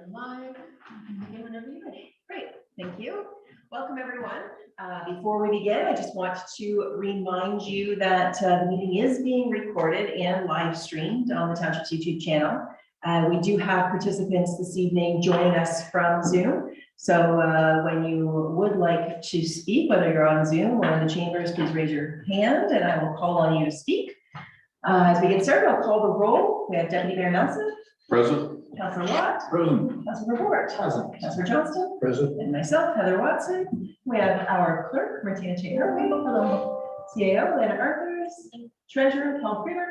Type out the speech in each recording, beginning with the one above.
We're live. Begin whenever you're ready. Great, thank you. Welcome, everyone. Before we begin, I just want to remind you that the meeting is being recorded and live streamed on the Township's YouTube channel. We do have participants this evening joining us from Zoom. So when you would like to speak, whether you're on Zoom or in the chambers, please raise your hand and I will call on you to speak. As we get started, I'll call the roll. We have Deputy Mayor Nelson. Present. Councilor Watt. Present. Councilor Report. Present. Councilor Johnston. Present. And myself, Heather Watson. We have our clerk, Martina Taylor. Hello. CAO, Lana Arthurs. Treasurer, Paul Freeman.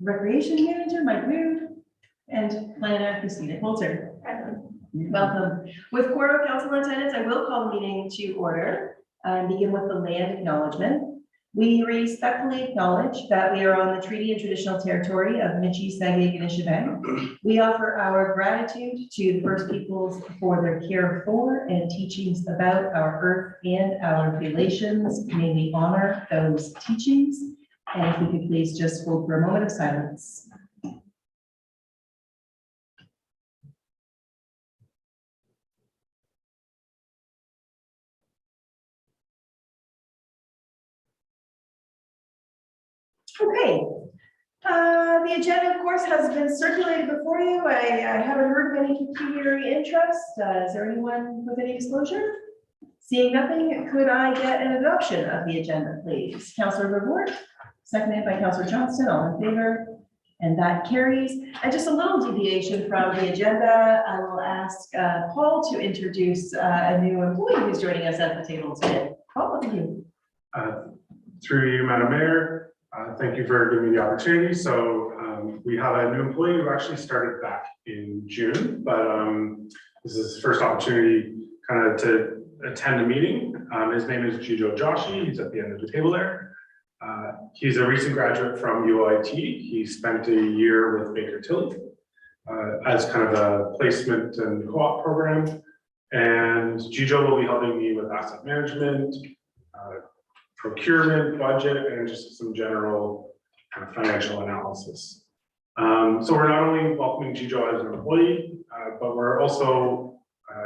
Recreation Manager, Mike Mood. And Planner, Christina Coulter. Welcome. With quorum of council attendance, I will call the meeting to order and begin with the land acknowledgement. We respectfully acknowledge that we are on the treaty and traditional territory of Michi-Sagaig-Inishinaabe. We offer our gratitude to the First Peoples for their care for and teachings about our earth and our relations. May we honor those teachings. And if we could please just hold for a moment of silence. Okay, the agenda, of course, has been circulated before you. I haven't heard of any pecuniary interest. Is there anyone with any disclosure? Seeing nothing, could I get an adoption of the agenda, please? Councilor Report, seconded by Councilor Johnston, all in favor, and that carries. And just a little deviation from the agenda, I will ask Paul to introduce a new employee who's joining us at the table today. Paul, over to you. Through you, Madam Mayor. Thank you for giving me the opportunity. So we have a new employee who actually started back in June, but this is his first opportunity kind of to attend a meeting. His name is Jijo Joshi. He's at the end of the table there. He's a recent graduate from UIT. He spent a year with Baker Tilly as kind of a placement and co-op program. And Jijo will be helping me with asset management, procurement, budget, and just some general kind of financial analysis. So we're not only welcoming Jijo as an employee, but we're also,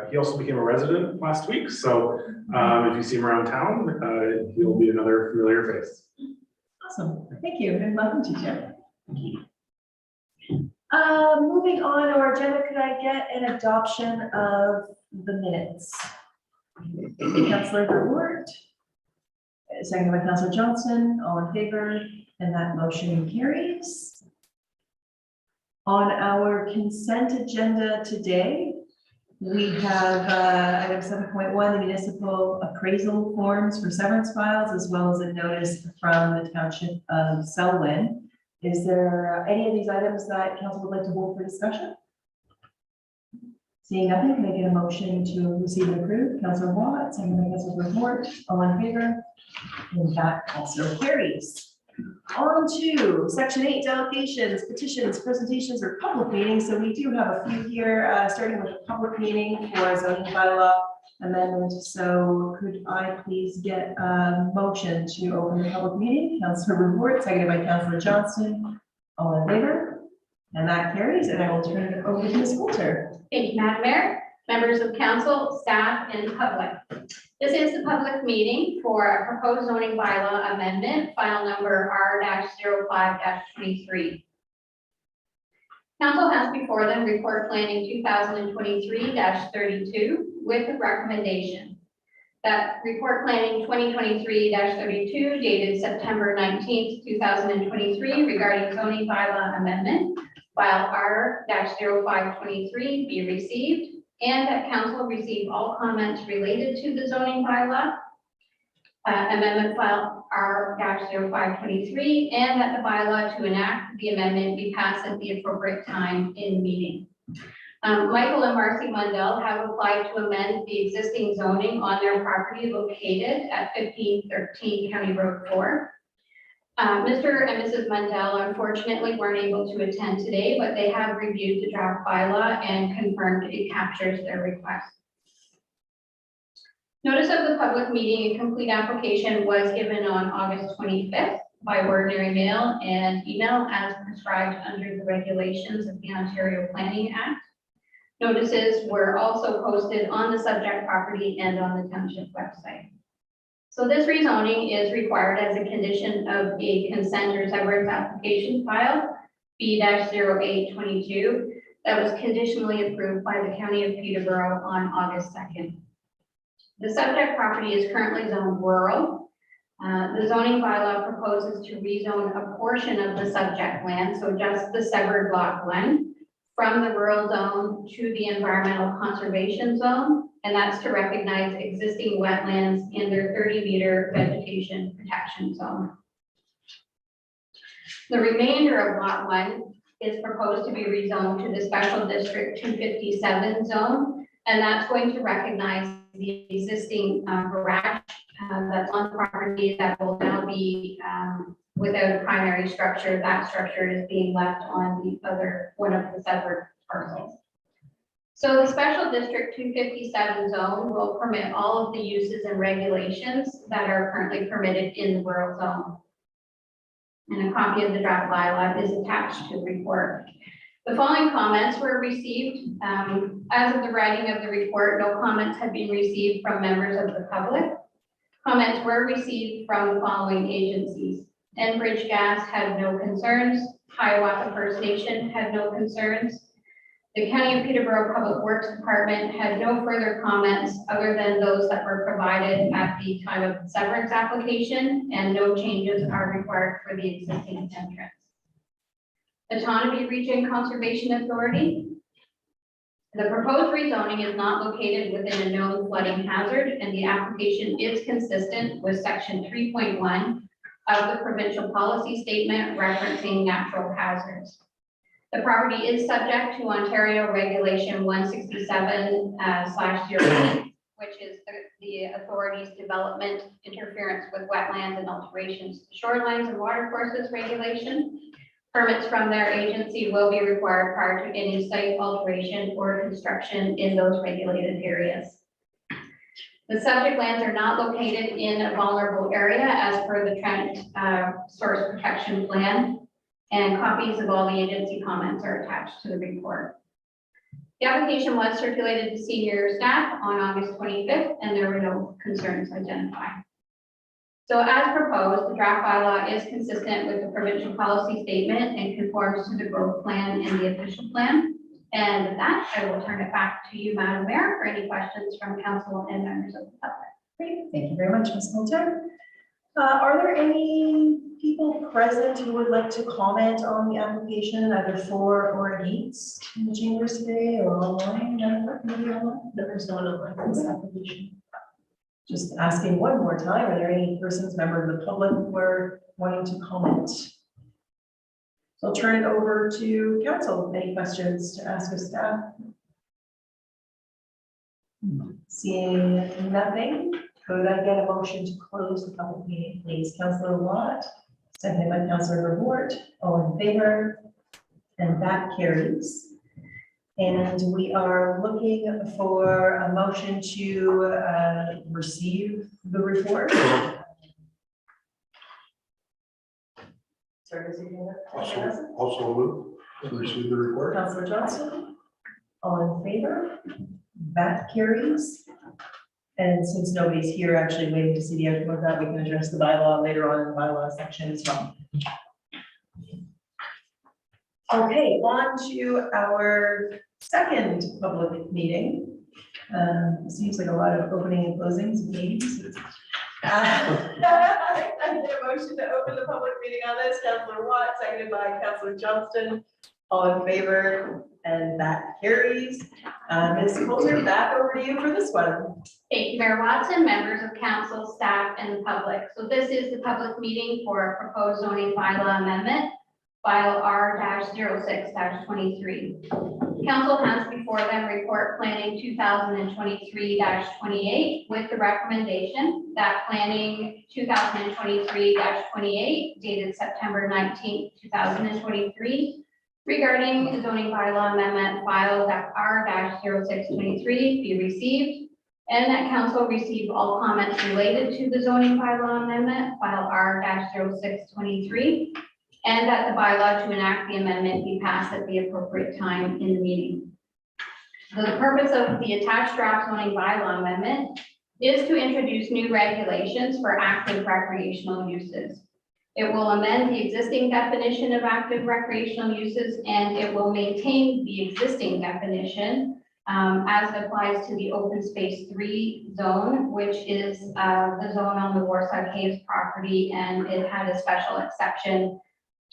he also became a resident last week. So if you see him around town, he'll be another familiar face. Awesome, thank you, and welcome Jijo. Moving on to our agenda, could I get an adoption of the minutes? Councilor Report. Seconded by Councilor Johnston, all in favor, and that motion carries. On our consent agenda today, we have item 7.1, the municipal appraisal forms for severance files, as well as a notice from the Township of Selwyn. Is there any of these items that council would like to hold for discussion? Seeing nothing, can I get a motion to receive and approve? Councilor Watt, second by Councilor Report, all in favor? And that also carries. On to section 8, delegations, petitions, presentations, or public meetings. So we do have a few here, starting with a public meeting for zoning bylaw amendment. So could I please get a motion to open the public meeting? Councilor Report, seconded by Councilor Johnston, all in favor? And that carries, and I will turn it over to Ms. Coulter. Thank you, Madam Mayor, members of council, staff, and public. This is the public meeting for a proposed zoning bylaw amendment, file number R-05-23. Council has before them report planning 2023-32 with a recommendation. That report planning 2023-32 dated September 19th, 2023 regarding zoning bylaw amendment, file R-0523 be received, and that council receive all comments related to the zoning bylaw amendment file R-0523, and that the bylaw to enact the amendment be passed at the appropriate time in meeting. Michael and Marcy Mundell have applied to amend the existing zoning on their property located at 1513 County Road 4. Mr. and Mrs. Mundell unfortunately weren't able to attend today, but they have reviewed the draft bylaw and confirmed it captures their request. Notice of the public meeting and complete application was given on August 25th by ordinary mail and email as prescribed under the regulations of the Ontario Planning Act. Notices were also posted on the subject property and on the township website. So this rezoning is required as a condition of a consent or severance application file B-0822 that was conditionally approved by the County of Peterborough on August 2nd. The subject property is currently zoned rural. The zoning bylaw proposes to rezone a portion of the subject land, so just the severed lot one, from the rural zone to the environmental conservation zone, and that's to recognize existing wetlands in their 30-meter vegetation protection zone. The remainder of lot one is proposed to be rezoned to the special district 257 zone, and that's going to recognize the existing garage that's on the property that will now be without a primary structure. That structure is being left on the other one of the severed parcels. So the special district 257 zone will permit all of the uses and regulations that are currently permitted in the rural zone. And a copy of the draft bylaw is attached to the report. The following comments were received. As of the writing of the report, no comments have been received from members of the public. Comments were received from the following agencies. Enbridge Gas had no concerns. Hiawatha First Nation had no concerns. The County of Peterborough Public Works Department had no further comments other than those that were provided at the time of the severance application, and no changes are required for the existing entrance. Autonomy Region Conservation Authority. The proposed rezoning is not located within a known flooding hazard, and the application is consistent with section 3.1 of the provincial policy statement referencing natural hazards. The property is subject to Ontario Regulation 167/08, which is the authority's development, interference with wetlands and alterations to shorelines and watercourses regulation. Permits from their agency will be required prior to any site alteration or construction in those regulated areas. The subject lands are not located in a vulnerable area as per the Trent Source Protection Plan, and copies of all the agency comments are attached to the report. The application was circulated to senior staff on August 25th, and there were no concerns identified. So as proposed, the draft bylaw is consistent with the provincial policy statement and conforms to the growth plan and the official plan. And with that, I will turn it back to you, Madam Mayor, for any questions from council and members of the public. Great, thank you very much, Ms. Coulter. Are there any people present who would like to comment on the application, either for or against, in the chambers today or online? Maybe online? There's no one online for this application. Just asking one more time, are there any persons, member of the public, who are wanting to comment? So I'll turn it over to council. Any questions to ask of staff? Seeing nothing, could I get a motion to close the public meeting, please? Councillor Watt, seconded by Councillor Report. All in favor? And that carries. And we are looking for a motion to receive the report. Sorry, Also move to receive the report. Councillor Johnson, all in favor? That carries. And since nobody's here actually waiting to see the outcome of that, we can address the bylaw later on in the bylaw section as well. Okay, on to our second public meeting. Seems like a lot of opening and closings of meetings. I need a motion to open the public meeting on this. Councillor Watt, seconded by Councillor Johnston. All in favor, and that carries. Ms. Coulter, back over to you for this one. Thank you, Mayor Watson, members of council, staff, and the public. So this is the public meeting for a proposed zoning bylaw amendment, file R-06-23. Council has before them report planning 2023-28 with the recommendation that planning 2023-28 dated September 19th, 2023 regarding zoning bylaw amendment file R-0623 be received, and that council receive all comments related to the zoning bylaw amendment file R-0623, and that the bylaw to enact the amendment be passed at the appropriate time in the meeting. So the purpose of the attached draft zoning bylaw amendment is to introduce new regulations for active recreational uses. It will amend the existing definition of active recreational uses, and it will maintain the existing definition as it applies to the open space 3 zone, which is the zone on the Warsaw Caves property, and it had a special exception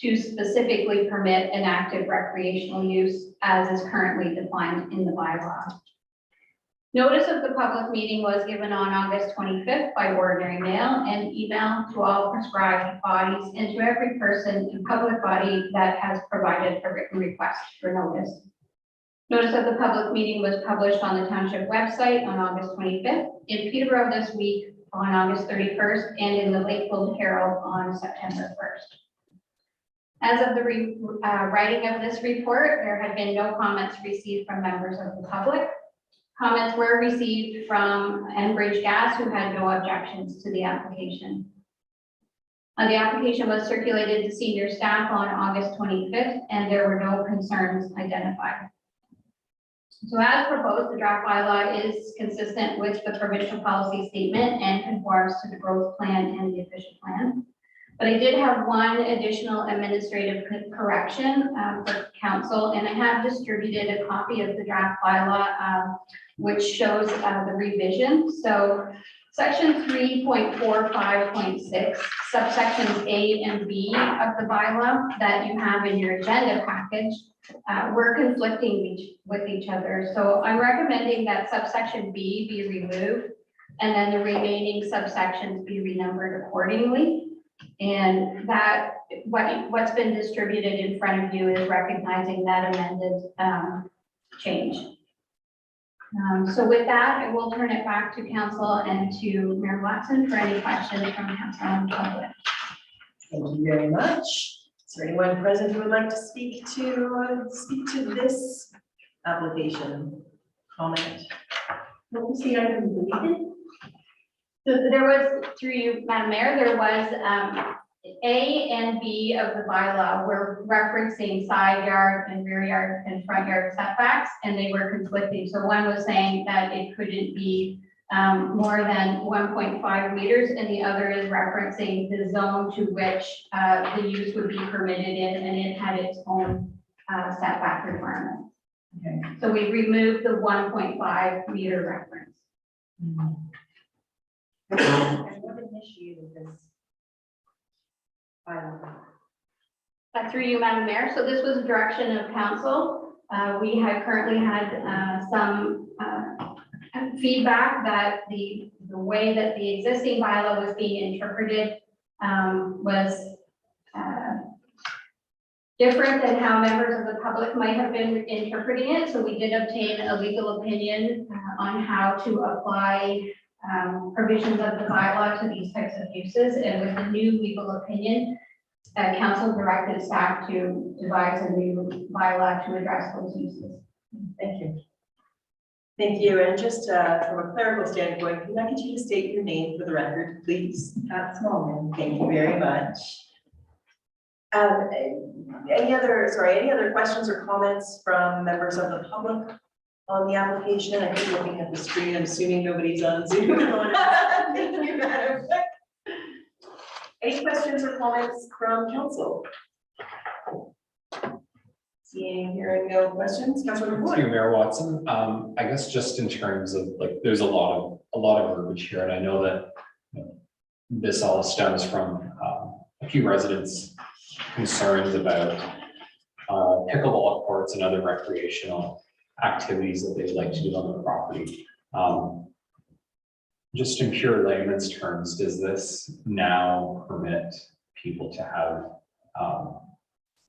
to specifically permit an active recreational use as is currently defined in the bylaw. Notice of the public meeting was given on August 25th by ordinary mail and email to all prescribed bodies and to every person in public body that has provided a written request for notice. Notice of the public meeting was published on the Township website on August 25th, in Peterborough this week on August 31st, and in the Lakefield Herald on September 1st. As of the writing of this report, there had been no comments received from members of the public. Comments were received from Enbridge Gas, who had no objections to the application. The application was circulated to senior staff on August 25th, and there were no concerns identified. So as proposed, the draft bylaw is consistent with the provincial policy statement and conforms to the growth plan and the official plan. But I did have one additional administrative correction for council, and I have distributed a copy of the draft bylaw, which shows the revision. So section 3.45.6, subsections A and B of the bylaw that you have in your agenda package were conflicting with each other. So I'm recommending that subsection B be removed and then the remaining subsections be renumbered accordingly. And that what's been distributed in front of you is recognizing that amended change. So with that, I will turn it back to council and to Mayor Watson for any questions from council and public. Thank you very much. Is there anyone present who would like to speak to this application? Comment? What was the item deleted? So there was, through you, Madam Mayor, there was A and B of the bylaw were referencing side yard and rear yard and front yard setbacks, and they were conflicting. So one was saying that it couldn't be more than 1.5 meters, and the other is referencing the zone to which the use would be permitted in, and it had its own setback requirement. Okay. So we removed the 1.5 meter reference. And what initiated this? Through you, Madam Mayor. So this was a direction of council. We had currently had some feedback that the way that the existing bylaw was being interpreted was different than how members of the public might have been interpreting it. So we did obtain a legal opinion on how to apply provisions of the bylaw to these types of uses, and with the new legal opinion, council directed staff to devise a new bylaw to address those uses. Thank you. Thank you. And just from a clerical standpoint, can I get you to state your name for the record, please? Pat Smallman. Thank you very much. Any other questions or comments from members of the public on the application? I think looking at the screen, I'm assuming nobody's on Zoom. Thank you, Madam. Any questions or comments from council? Seeing, hearing no questions, Councilor To you, Mayor Watson, I guess just in terms of like, there's a lot of verbiage here, and I know that this all stems from a few residents' concerns about pickleball courts and other recreational activities that they'd like to do on the property. Just in pure layman's terms, does this now permit people to have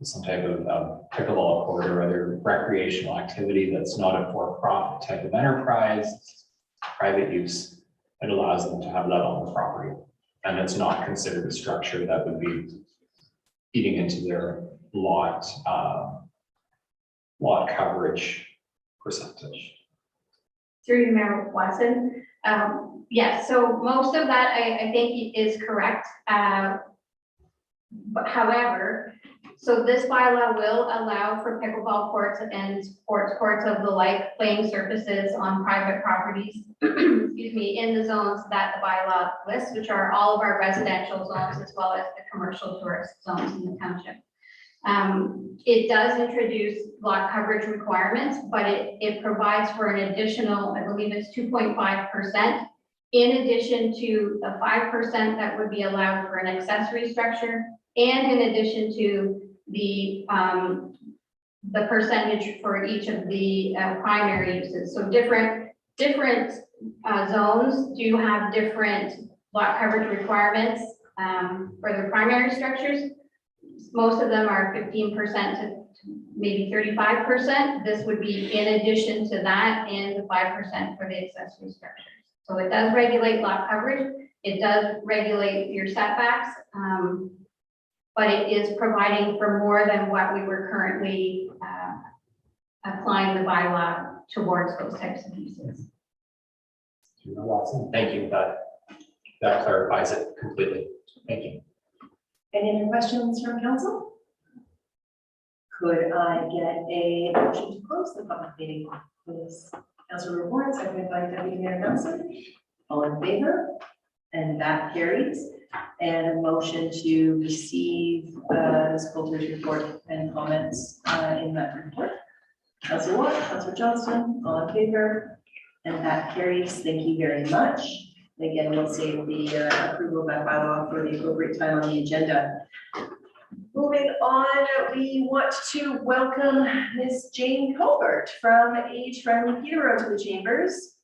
some type of pickleball court or other recreational activity that's not a for-profit type of enterprise, private use, that allows them to have that on the property? And it's not considered a structure that would be eating into their lot coverage percentage. Through you, Mayor Watson. Yes, so most of that I think is correct. But however, So this bylaw will allow for pickleball courts and sports courts of the like playing surfaces on private properties, excuse me, in the zones that the bylaw lists, which are all of our residential zones as well as the commercial tourist zones in the township. It does introduce lot coverage requirements, but it provides for an additional, I believe it's 2.5%, in addition to the 5% that would be allowed for an accessory structure, and in addition to the percentage for each of the primary uses. So different zones do have different lot coverage requirements for their primary structures. Most of them are 15% to maybe 35%. This would be in addition to that and the 5% for the accessory structures. So it does regulate lot coverage. It does regulate your setbacks. But it is providing for more than what we were currently applying the bylaw towards those types of uses. Watson, thank you. That clarifies it completely. Thank you. Any other questions from council? Could I get a motion to close the public meeting, please? Councilor Report, seconded by Deputy Mayor Nelson. All in favor? And that carries. And a motion to receive Ms. Coulter's report and comments in that report. Councilor Watt, Councilor Johnston, all in favor? And that carries. Thank you very much. Again, we'll save the approval of that bylaw for the appropriate time on the agenda. Moving on, we want to welcome Ms. Jane Colbert from Age Friendly Peterborough to the chambers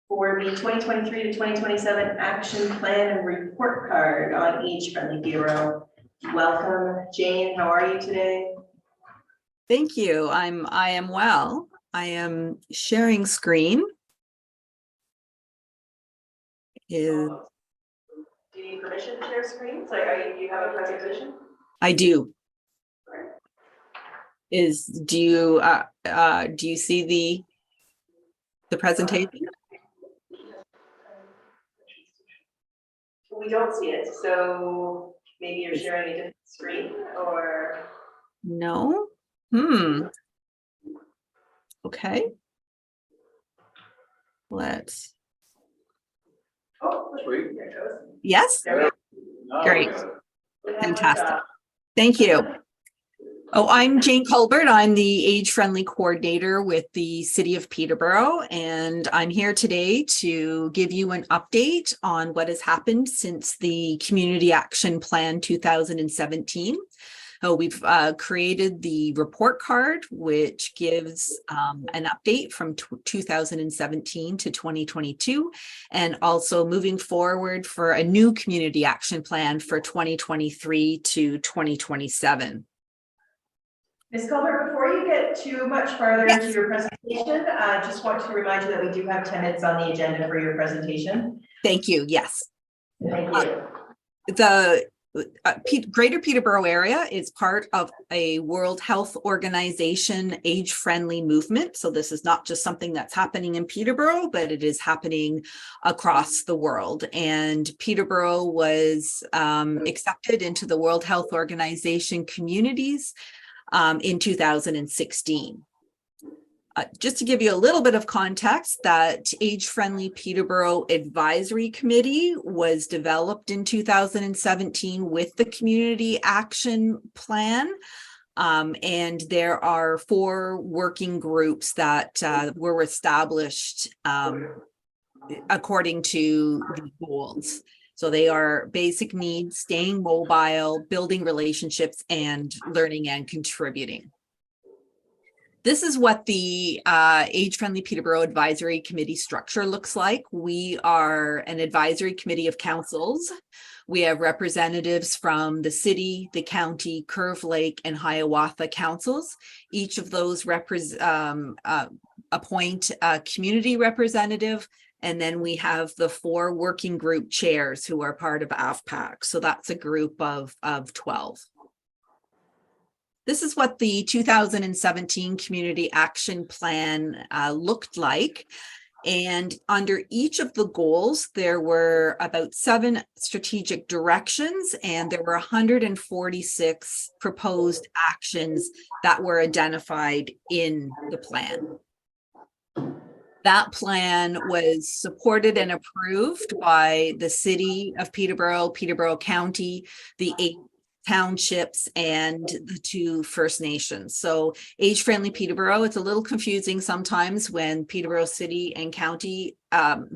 for the 2023 to 2027 action plan and report card on Age Friendly Peterborough. Welcome, Jane. How are you today? Thank you. I am well. I am sharing screen. Do you need permission to share screen? So do you have a presentation? I do. Do you see the presentation? We don't see it, so maybe you're sharing a different screen or. No. Okay. Let's. Oh, sweet. There it goes. Yes. There Great. we go. Fantastic. Thank you. Oh, I'm Jane Colbert. I'm the Age Friendly Coordinator with the City of Peterborough, and I'm here today to give you an update on what has happened since the Community Action Plan 2017. We've created the report card, which gives an update from 2017 to 2022, and also moving forward for a new community action plan for 2023 to 2027. Ms. Colbert, before you get too much farther Yes. into your presentation, I just want to remind you that we do have 10 minutes on the agenda for your presentation. Thank you. Yes. Thank you. The Greater Peterborough area is part of a World Health Organization age-friendly movement. So this is not just something that's happening in Peterborough, but it is happening across the world. And Peterborough was accepted into the World Health Organization communities in 2016. Just to give you a little bit of context, that Age Friendly Peterborough Advisory Committee was developed in 2017 with the Community Action Plan. And there are 4 working groups that were established according to the goals. So they are basic needs, staying mobile, building relationships, and learning and contributing. This is what the Age Friendly Peterborough Advisory Committee structure looks like. We are an advisory committee of councils. We have representatives from the city, the county, Curve Lake, and Hiawatha councils. Each of those appoint a community representative, and then we have the 4 working group chairs who are part of AFPAC. So that's a group of 12. This is what the 2017 Community Action Plan looked like. And under each of the goals, there were about 7 strategic directions, and there were 146 proposed actions that were identified in the plan. That plan was supported and approved by the city of Peterborough, Peterborough County, the 8 townships, and the 2 First Nations. So age-friendly Peterborough, it's a little confusing sometimes when Peterborough City and County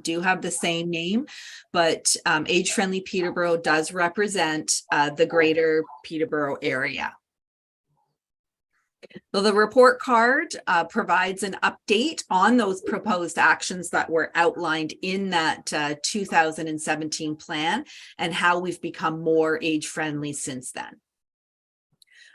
do have the same name, but age-friendly Peterborough does represent the greater Peterborough area. So the report card provides an update on those proposed actions that were outlined in that 2017 plan and how we've become more age-friendly since then.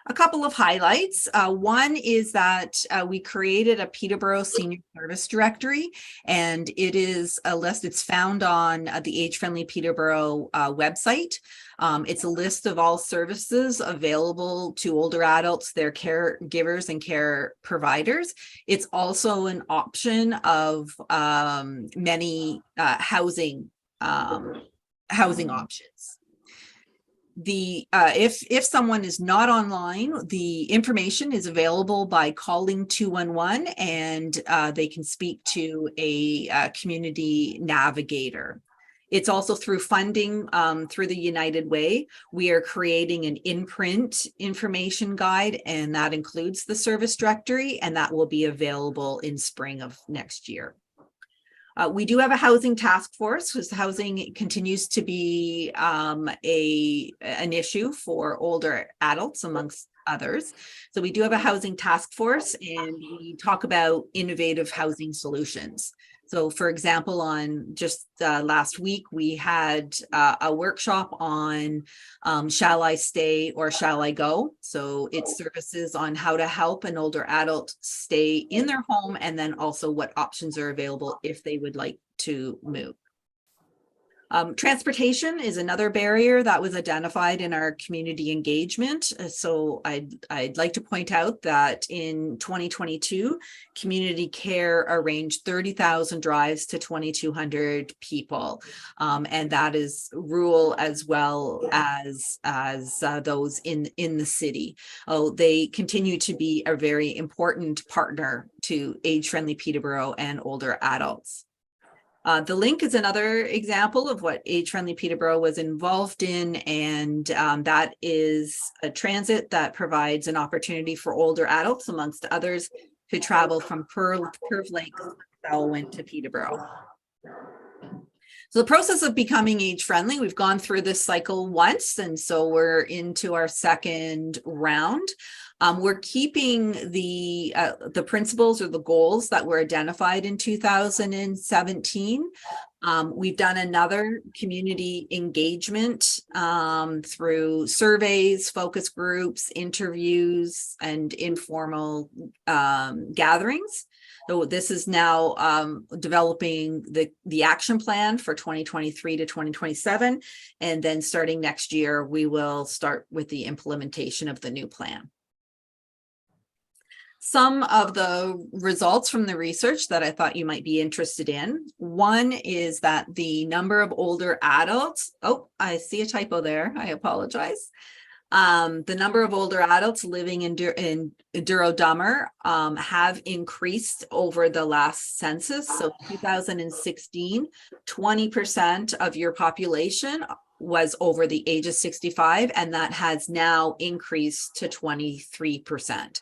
A couple of highlights. One is that we created a Peterborough Senior Service Directory, and it is a list. It's found on the Age Friendly Peterborough website. It's a list of all services available to older adults, their caregivers, and care providers. It's also an option of many housing options. If someone is not online, the information is available by calling 211, and they can speak to a community navigator. It's also through funding through the United Way. We are creating an in-print information guide, and that includes the service directory, and that will be available in spring of next year. We do have a housing task force, because housing continues to be an issue for older adults, amongst others. So we do have a housing task force, and we talk about innovative housing solutions. So for example, on just last week, we had a workshop on Shall I Stay or Shall I Go? So it services on how to help an older adult stay in their home, and then also what options are available if they would like to move. Transportation is another barrier that was identified in our community engagement. So I'd like to point out that in 2022, community care arranged 30,000 drives to 2,200 people. And that is rural as well as those in the city. Oh, they continue to be a very important partner to age-friendly Peterborough and older adults. The link is another example of what Age Friendly Peterborough was involved in, and that is a transit that provides an opportunity for older adults, amongst others, to travel from Curve Lake, Selwyn to Peterborough. So the process of becoming age friendly, we've gone through this cycle once, and so we're into our second round. We're keeping the principles or the goals that were identified in 2017. We've done another community engagement through surveys, focus groups, interviews, and informal gatherings. So this is now developing the action plan for 2023 to 2027. And then starting next year, we will start with the implementation of the new plan. Some of the results from the research that I thought you might be interested in. One is that the number of older adults, oh, I see a typo there, I apologize. The number of older adults living in Douro-Dummer have increased over the last census. So 2016, 20% of your population was over the age of 65, and that has now increased to 23%.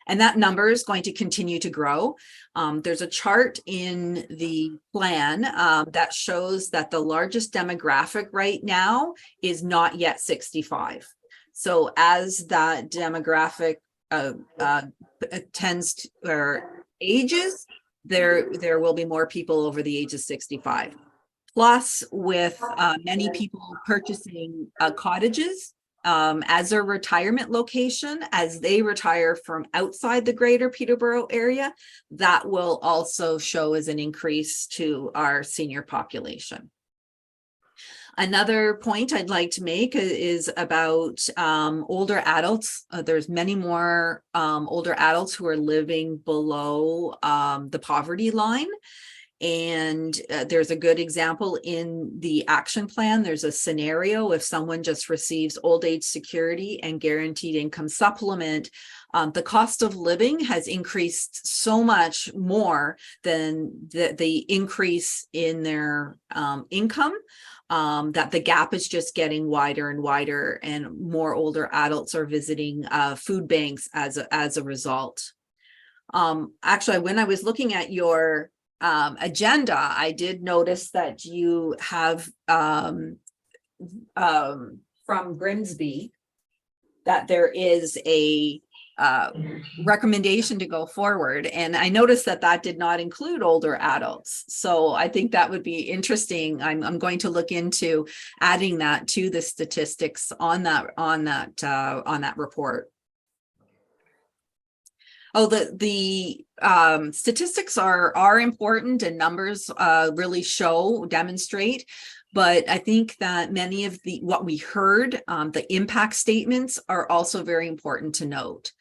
And that number is going to continue to grow. There's a chart in the plan that shows that the largest demographic right now is not yet 65. So as that demographic tends to, or ages, there will be more people over the age of 65. Plus, with many people purchasing cottages as their retirement location, as they retire from outside the greater Peterborough area, that will also show as an increase to our senior population. Another point I'd like to make is about older adults. There's many more older adults who are living below the poverty line. And there's a good example in the action plan. There's a scenario if someone just receives old age security and guaranteed income supplement, the cost of living has increased so much more than the increase in their income, that the gap is just getting wider and wider, and more older adults are visiting food banks as a result. Actually, when I was looking at your agenda, I did notice that you have from Grimsby that there is a recommendation to go forward, and I noticed that did not include older adults. So I think that would be interesting. I'm going to look into adding that to the statistics on that report. Oh, the statistics are important, and numbers really demonstrate. But I think that many of what we heard, the impact statements are also very important to note.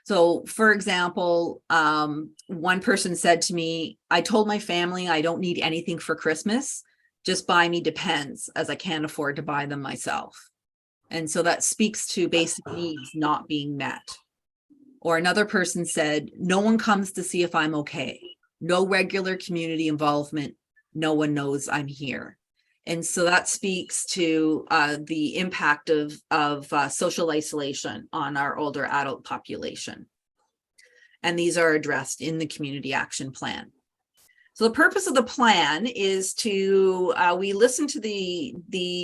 So, for example, one person said to me, I told my family I don't need anything for Christmas, just buy me Depends, as I can't afford to buy them myself. And so that speaks to basic needs not being met. Or another person said, no one comes to see if I'm okay. No regular community involvement. No one knows I'm here. And so that speaks to the impact of social isolation on our older adult population. And these are addressed in the community action plan. So the purpose of the plan is to, we listen to the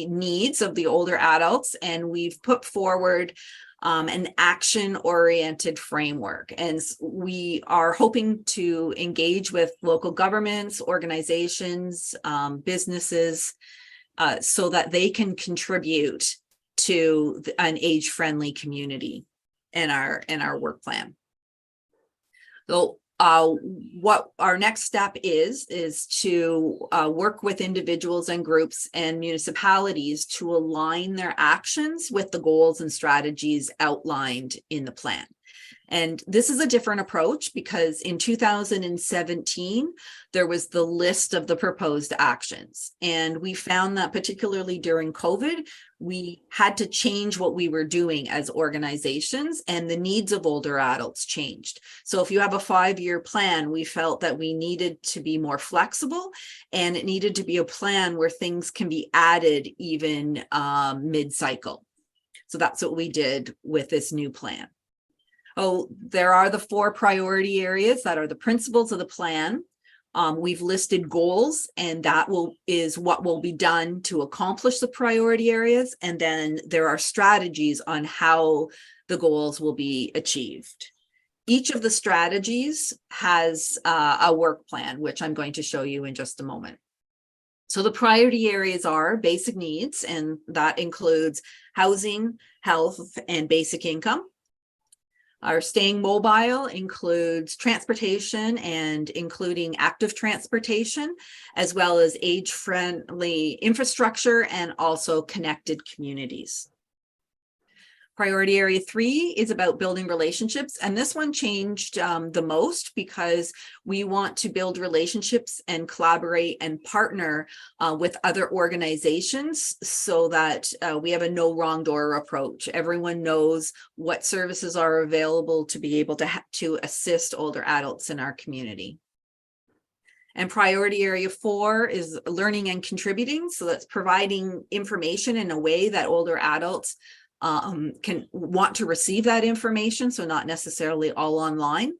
needs of the older adults, and we've put forward an action-oriented framework. And we are hoping to engage with local governments, organizations, businesses, so that they can contribute to an age-friendly community in our work plan. So what our next step is to work with individuals and groups and municipalities to align their actions with the goals and strategies outlined in the plan. And this is a different approach because in 2017, there was the list of the proposed actions. And we found that particularly during COVID, we had to change what we were doing as organizations, and the needs of older adults changed. So if you have a 5-year plan, we felt that we needed to be more flexible, and it needed to be a plan where things can be added even mid-cycle. So that's what we did with this new plan. Oh, there are the 4 priority areas that are the principles of the plan. We've listed goals, and that is what will be done to accomplish the priority areas. And then there are strategies on how the goals will be achieved. Each of the strategies has a work plan, which I'm going to show you in just a moment. So the priority areas are basic needs, and that includes housing, health, and basic income. Our staying mobile includes transportation, and including active transportation, as well as age-friendly infrastructure and also connected communities. Priority area 3 is about building relationships, and this one changed the most because we want to build relationships and collaborate and partner with other organizations so that we have a no wrong door approach. Everyone knows what services are available to be able to assist older adults in our community. And priority area 4 is learning and contributing. So that's providing information in a way that older adults can want to receive that information, so not necessarily all online.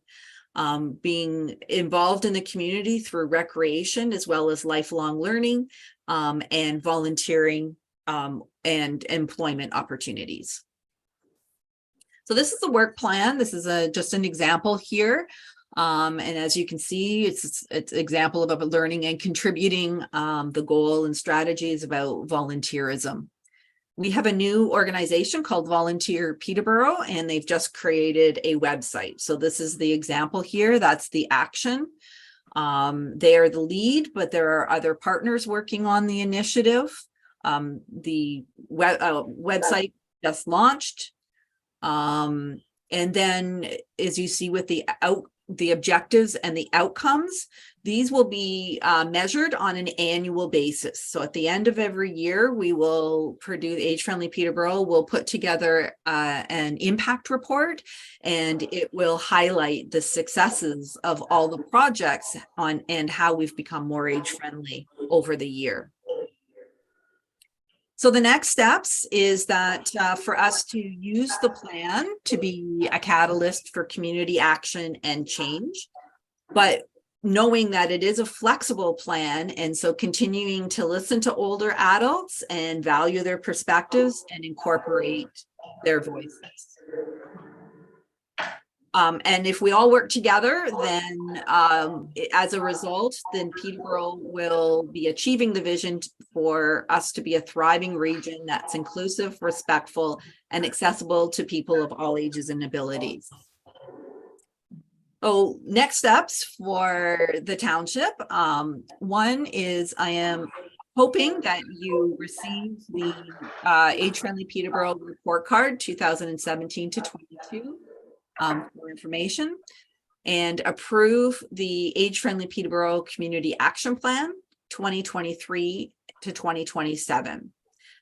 Being involved in the community through recreation as well as lifelong learning, and volunteering, and employment opportunities. So this is the work plan. This is just an example here. And as you can see, it's an example of learning and contributing. The goal and strategy is about volunteerism. We have a new organization called Volunteer Peterborough, and they've just created a website. So this is the example here. That's the action. They are the lead, but there are other partners working on the initiative. The website just launched. And then, as you see with the the objectives and the outcomes. These will be measured on an annual basis. So at the end of every year, we will produce, Age Friendly Peterborough will put together an impact report, and it will highlight the successes of all the projects on and how we've become more age friendly over the year. So the next steps is that for us to use the plan to be a catalyst for community action and change, but knowing that it is a flexible plan, and so continuing to listen to older adults and value their perspectives and incorporate their voices. And if we all work together, then as a result, then Peterborough will be achieving the vision for us to be a thriving region that's inclusive, respectful, and accessible to people of all ages and abilities. So next steps for the township. One is I am hoping that you receive the Age Friendly Peterborough report card 2017 to 22 for information, and approve the Age Friendly Peterborough Community Action Plan 2023 to 2027.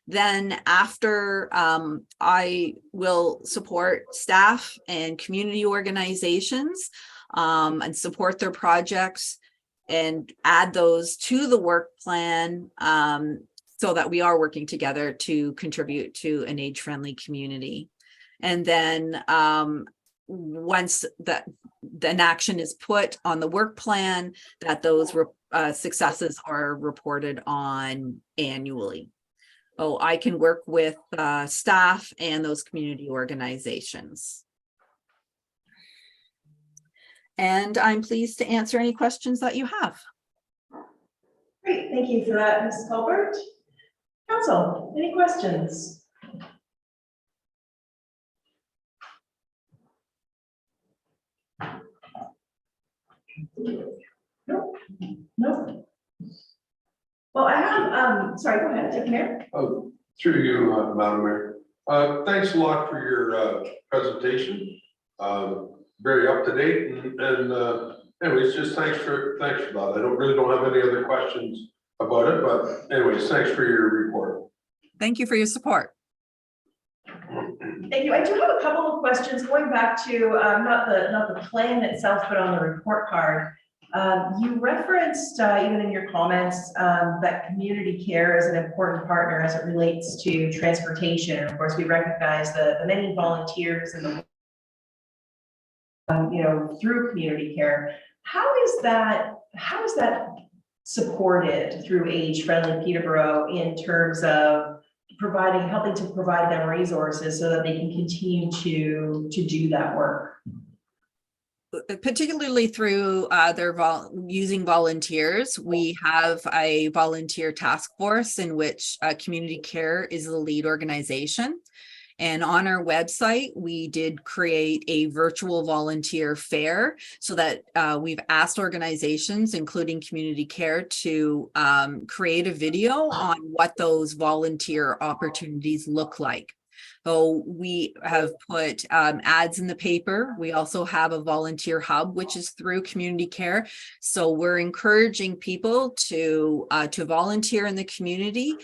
Then after, I will support staff and community organizations and support their projects and add those to the work plan so that we are working together to contribute to an age-friendly community. And then once an action is put on the work plan, that those successes are reported on annually. Oh, I can work with staff and those community organizations. And I'm pleased to answer any questions that you have. Great, thank you for that, Ms. Colbert. Council, any questions? No, no. Well, I have, sorry, go ahead, Deputy Mayor. Oh, through you, Madam Mayor. Thanks a lot for your presentation. Very up to date, and anyways, just thanks for that. I really don't have any other questions about it, but anyways, thanks for your report. Thank you for your support. Thank you. I do have a couple of questions going back to not the plan itself, but on the report card. You referenced even in your comments that community care is an important partner as it relates to transportation. Of course, we recognize the many volunteers and the through community care. How is that supported through Age Friendly Peterborough in terms of helping to provide them resources so that they can continue to do that work? Particularly through using volunteers. We have a volunteer task force in which community care is the lead organization. And on our website, we did create a virtual volunteer fair so that we've asked organizations, including community care, to create a video on what those volunteer opportunities look like. So we have put ads in the paper. We also have a volunteer hub, which is through community care. So we're encouraging people to volunteer in the community.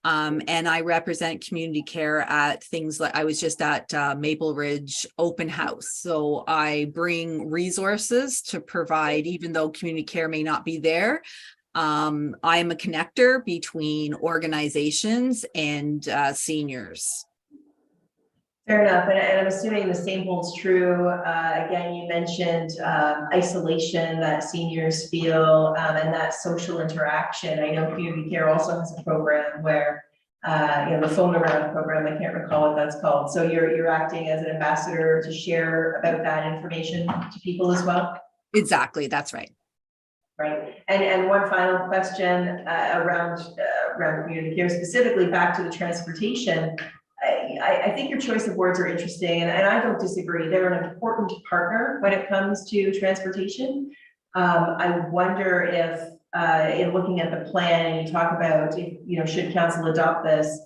And I represent community care at things like I was just at Maple Ridge Open House. So I bring resources to provide, even though community care may not be there. I am a connector between organizations and seniors. Fair enough, and I'm assuming the same holds true. Again, you mentioned isolation that seniors feel and that social interaction. I know community care also has a program where, the phone around program, I can't recall what that's called. So you're acting as an ambassador to share about that information to people as well? Exactly, that's right. Right, and one final question around community care, specifically back to the transportation. I think your choice of words are interesting, and I don't disagree. They're an important partner when it comes to transportation. I wonder if, in looking at the plan, and you talk about, if, should council adopt this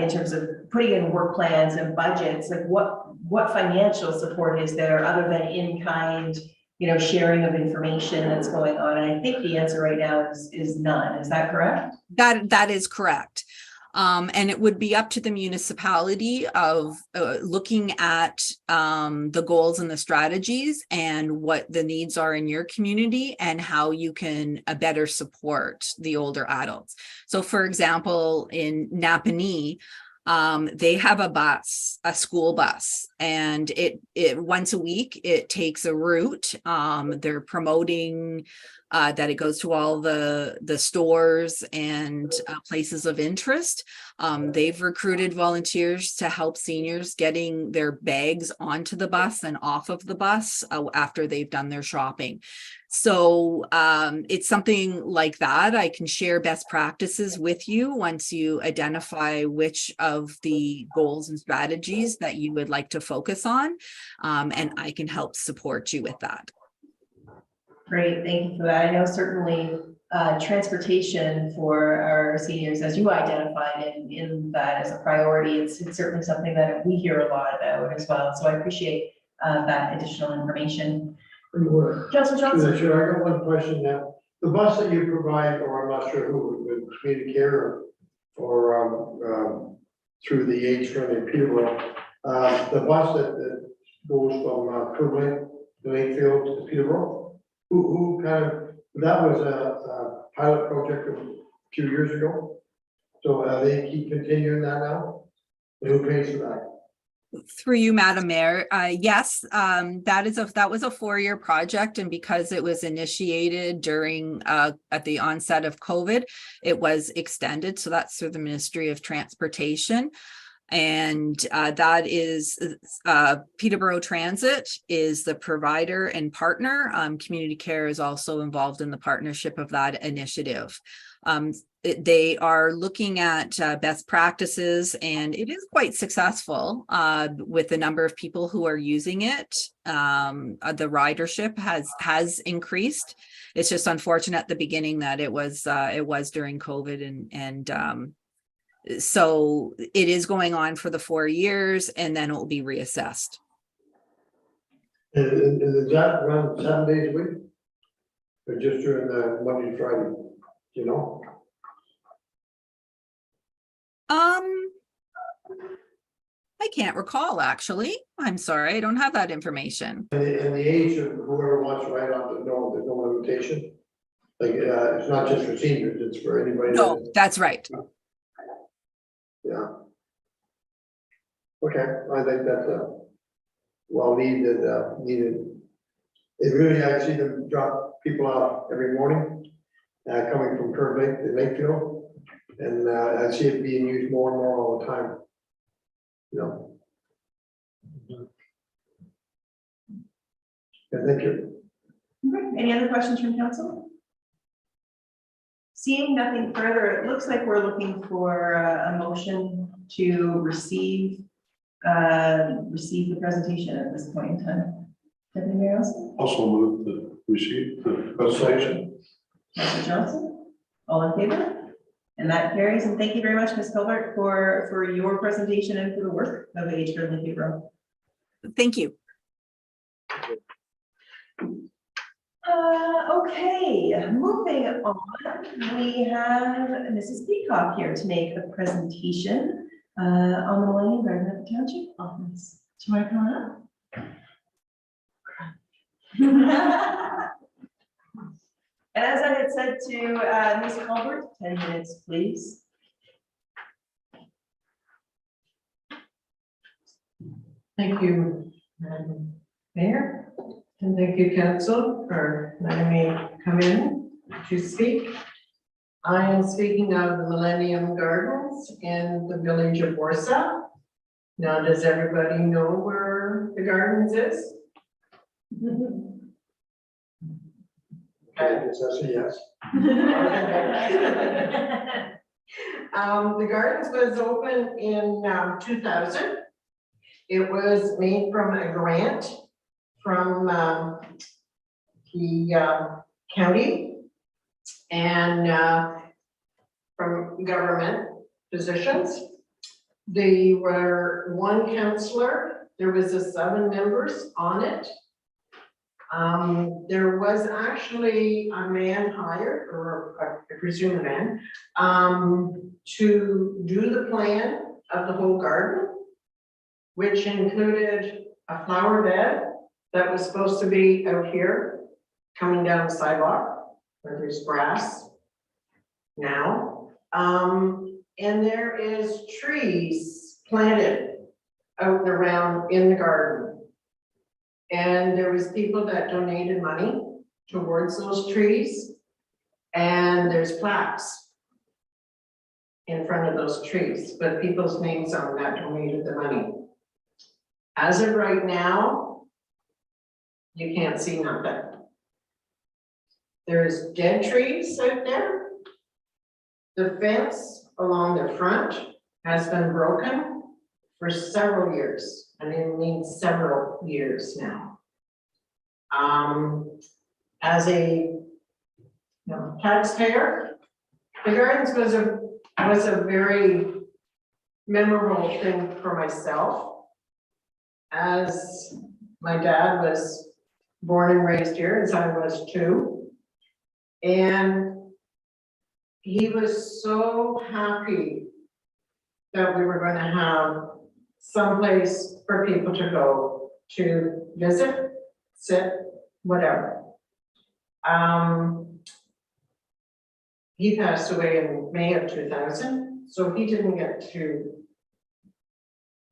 in terms of putting in work plans and budgets, like what financial support is there other than in-kind sharing of information that's going on? And I think the answer right now is none. Is that correct? That is correct. And it would be up to the municipality of looking at the goals and the strategies and what the needs are in your community and how you can better support the older adults. So for example, in Napanee, they have a school bus, and it once a week, it takes a route. They're promoting that it goes to all the stores and places of interest. They've recruited volunteers to help seniors getting their bags onto the bus and off of the bus after they've done their shopping. So it's something like that. I can share best practices with you once you identify which of the goals and strategies that you would like to focus on, and I can help support you with that. Great, thank you for that. I know certainly transportation for our seniors, as you identified in that as a priority, it's certainly something that we hear a lot about as well. So I appreciate that additional information. Councilor Johnson? Sure, I got one question now. The bus that you provide, or I'm not sure who, with community care or through the age-friendly Peterborough, the bus that goes from Kirkland to Lakefield to Peterborough, who kind of, that was a pilot project a few years ago. So they keep continuing that now? And who pays for that? Through you, Madam Mayor. Yes, that was a 4-year project, and because it was initiated during at the onset of COVID, it was extended. So that's through the Ministry of Transportation. And that is Peterborough Transit is the provider and partner. Community Care is also involved in the partnership of that initiative. They are looking at best practices, and it is quite successful with the number of people who are using it. The ridership has increased. It's just unfortunate at the beginning that it was during COVID, and so it is going on for the 4 years, and then it will be reassessed. And is that run 7 days a week? Or just during the Monday to Friday, you know? I can't recall, actually. I'm sorry, I don't have that information. And the age of whoever wants to ride on, there's no limitation. Like, it's not just for seniors, it's for anybody. No, that's right. Yeah. Okay, I think that's well needed, It really, I see them drop people off every morning, coming from Curve Lake to Lakefield. And I see it being used more and more all the time. You know. Yeah, thank you. Okay, any other questions from council? Seeing nothing further, it looks like we're looking for a motion to receive the presentation at this point in time. Deputy Mayor Olsen? Also move to receive the presentation. Councilor Johnson? All in favor? And that carries. And thank you very much, Ms. Colbert, for your presentation and for the work of Age Friendly Peterborough. Thank you. Okay, moving on, we have Mrs. Peacock here to make a presentation on the Millennium Garden at the Township office. Do you want to come up? And as I had said to Ms. Colbert, 10 minutes, please. Thank you, Madam Mayor, and thank you, council, for letting me come in to speak. I am speaking of the Millennium Gardens in the village of Warsaw. Now, does everybody know where the gardens is? Okay, that's a yes. The gardens was opened in 2000. It was made from a grant from the county and from government positions. They were one councillor. There was 7 members on it. There was actually a man hired, or I presume a man, to do the plan of the whole garden, which included a flower bed that was supposed to be out here, coming down the sidewalk, where there's grass now. And there is trees planted out and around in the garden. And there was people that donated money towards those trees. And there's plaques in front of those trees, with people's names on that donated the money. As of right now, you can't see nothing. There's dead trees out there. The fence along the front has been broken for several years. I mean several years now. As a taxpayer, the gardens was a very memorable thing for myself, as my dad was born and raised here, as I was too. And he was so happy that we were going to have someplace for people to go to visit, sit, whatever. He passed away in May of 2000, so he didn't get to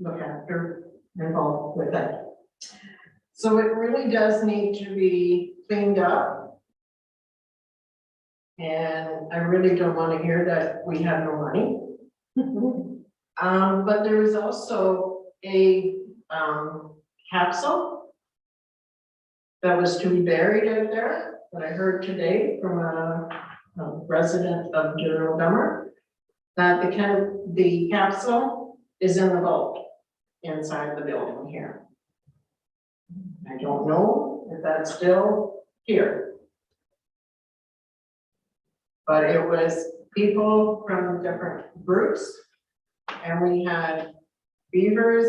look after, involved with it. So it really does need to be cleaned up. And I really don't want to hear that we have no money. But there is also a capsule that was to be buried out there, that I heard today from a resident of Douro-Dummer, that the capsule is in the vault inside the building here. I don't know if that's still here. But it was people from different groups, and we had beavers,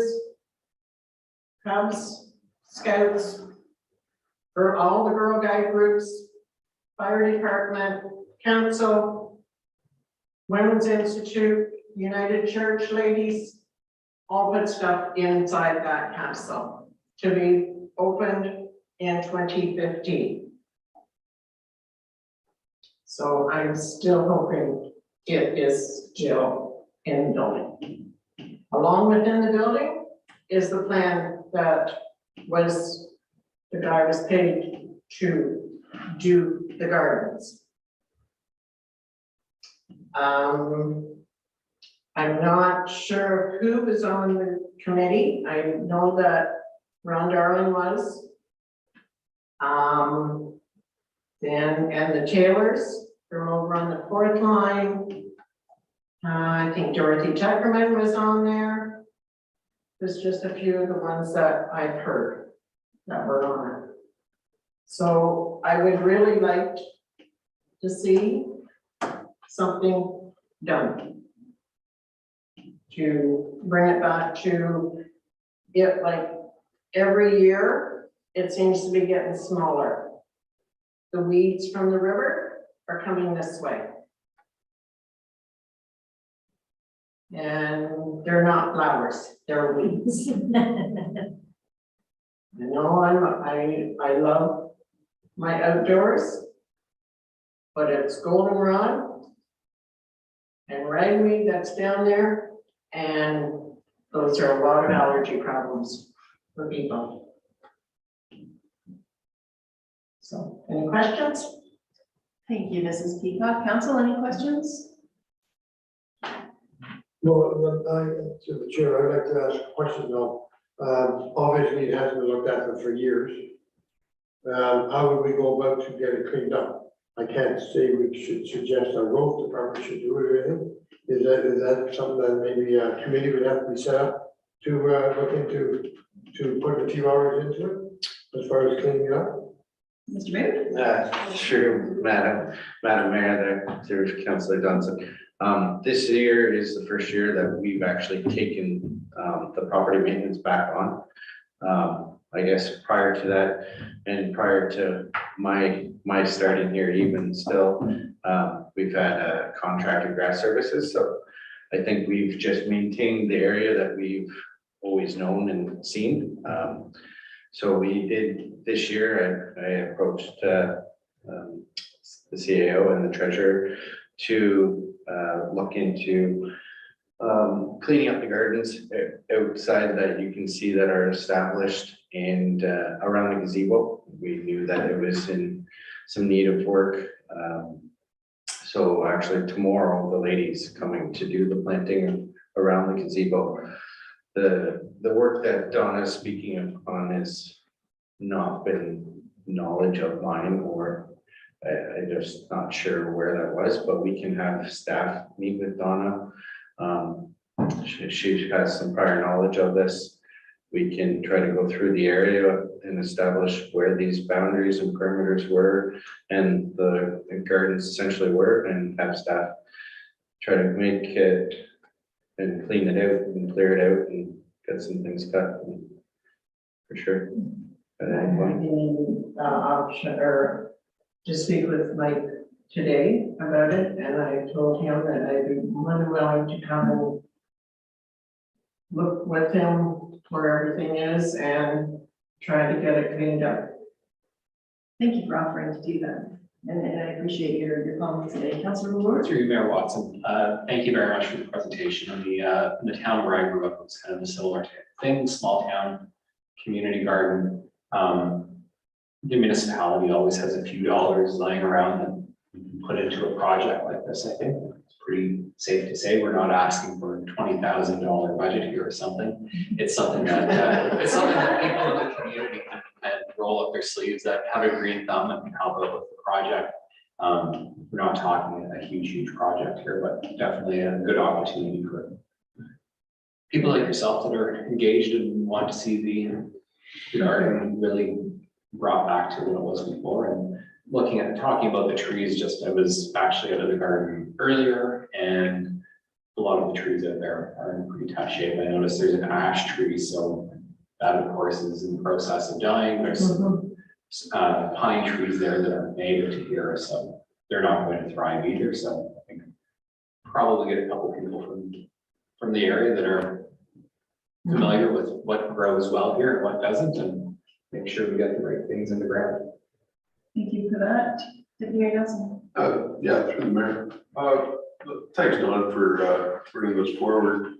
cubs, scouts, for all the Girl Guide groups, fire department, council, Women's Institute, United Church ladies, all put stuff inside that capsule to be opened in 2015. So I'm still hoping it is still in the building. Along within the building is the plan that the guy was paid to do the gardens. I'm not sure who was on the committee. I know that Ron Darling was. And the Taylors from over on the fourth line. I think Dorothy Tuckerman was on there. There's just a few of the ones that I've heard that were on it. So I would really like to see something done to bring it back to it. Like every year, it seems to be getting smaller. The weeds from the river are coming this way. And they're not flowers, they're weeds. I know I love my outdoors, but it's goldenrod and ragweed that's down there, and those are a lot of allergy problems for people. So, any questions? Thank you, Mrs. Peacock. Council, any questions? Well, to the chair, I'd like to ask a question now. Obviously, it hasn't been looked at for years. How would we go about to get it cleaned up? I can't say we should suggest our road department should do it or anything. Is that something that maybe a committee would have to be set up to look into, to put a few hours into it as far as cleaning it up? Mr. Mood? Sure, Madam Mayor, there's Councillor Johnson. This year is the first year that we've actually taken the property maintenance back on. I guess prior to that and prior to my starting here even still, we've had contracted grass services. So I think we've just maintained the area that we've always known and seen. So we did this year, I approached the CAO and the treasurer to look into cleaning up the gardens outside that you can see that are established and around the gazebo. We knew that it was in some need of work. So actually tomorrow, the ladies coming to do the planting around the gazebo. The work that Donna's speaking on has not been knowledge of mine, or I'm just not sure where that was, but we can have staff meet with Donna. She has some prior knowledge of this. We can try to go through the area and establish where these boundaries and perimeters were and the gardens essentially were, and have staff try to make it and clean it out and clear it out and get some things cut for sure. I had the option or to speak with Mike today about it, and I told him that I'd be more than willing to come and look with him where everything is and try to get it cleaned up. Thank you for offering to do that. And I appreciate your comments today. Councilor Ward? Through you, Mayor Watson, thank you very much for the presentation. In the town where I grew up, it was kind of a similar type of thing, small town, community garden. The municipality always has a few dollars lying around that you can put into a project like this. I think it's pretty safe to say we're not asking for a $20,000 budget here or something. It's something that people in the community can roll up their sleeves, that have a green thumb and can help out with the project. We're not talking a huge project here, but definitely a good opportunity for people like yourself that are engaged and want to see the garden really brought back to what it was before. And talking about the trees, I was actually out of the garden earlier, and a lot of the trees out there are in pretty tough shape. I noticed there's an ash tree, so that of course is in the process of dying. There's some pine trees there that are native to here, so they're not going to thrive either. So I think probably get a couple people from the area that are familiar with what grows well here and what doesn't, and make sure we get the right things in the ground. Thank you for that. Deputy Mayor Nelson? Yeah, through the mayor. Thanks, Don, for bringing this forward.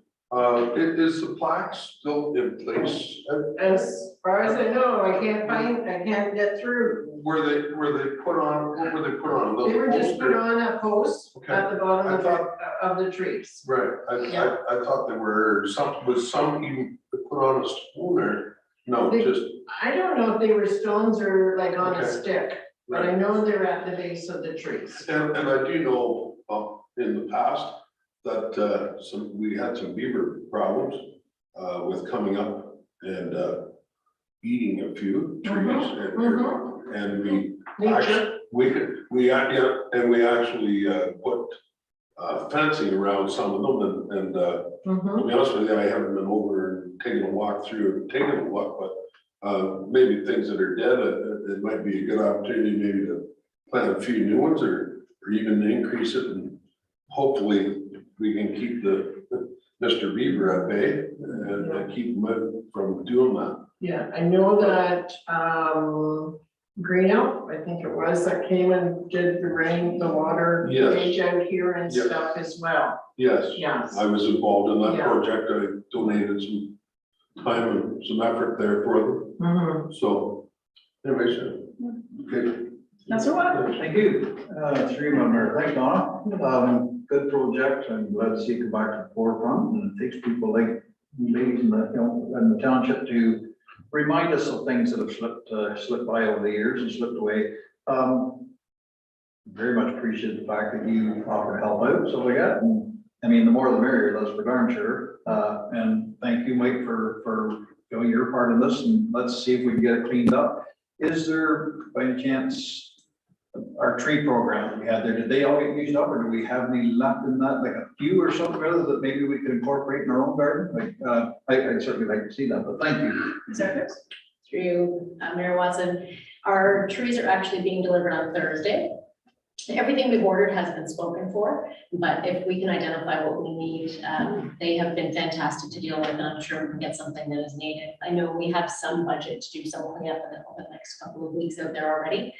Is the plaque still in place? As far as I know, I can't get through. Were they put on, what were they put on? They were just put on a post Okay. at the bottom I thought- of the trees. Right, I thought they were, was some even put on a stone or, no, They- just, I don't know if they were stones or like on a Okay. stick, but I know they're at the base of the trees. and I do know, in the past, that, we had some beaver problems, with coming up and, eating a few trees. And we Nature, we actually put fencing around some of them, and to be honest with you, I haven't been over and taken a walk through, but maybe things that are dead, it might be a good opportunity maybe to plant a few new ones, or even increase it, and hopefully we can keep the Mr. Beaver at bay and keep him from doing that. yeah, I know that, Green Elk, I think it was, that came and did the water Yes. gauge out here and Yes. stuff as well, Yes. yes. I was involved in that Yeah. project. I donated some time and some effort there for them. So anyways, okay. Councilor Watt? Thank you. Through my mayor, thanks, Donna. Good project. I'm glad to see it come back to the forefront, and it takes people like ladies in the township to remind us of things that have slipped by over the years and slipped away. Very much appreciate the fact that you offer to help out. So I mean, the more the merrier, that's for darn sure. And thank you, Mike, for doing your part in this, and let's see if we can get it cleaned up. Is there, by any chance, our tree program that we had there, did they all get used up, or do we have any left in that, like a few or something rather that maybe we could incorporate in our own garden? Like, I'd certainly like to see that, but thank you. Is that Chris? through you, Mayor Watson, our trees are actually being delivered on Thursday. Everything we've ordered has been spoken for, but if we can identify what we need, they have been fantastic to deal with, and I'm sure we can get something that is needed. I know we have some budget to do some cleanup over the next couple of weeks out there already.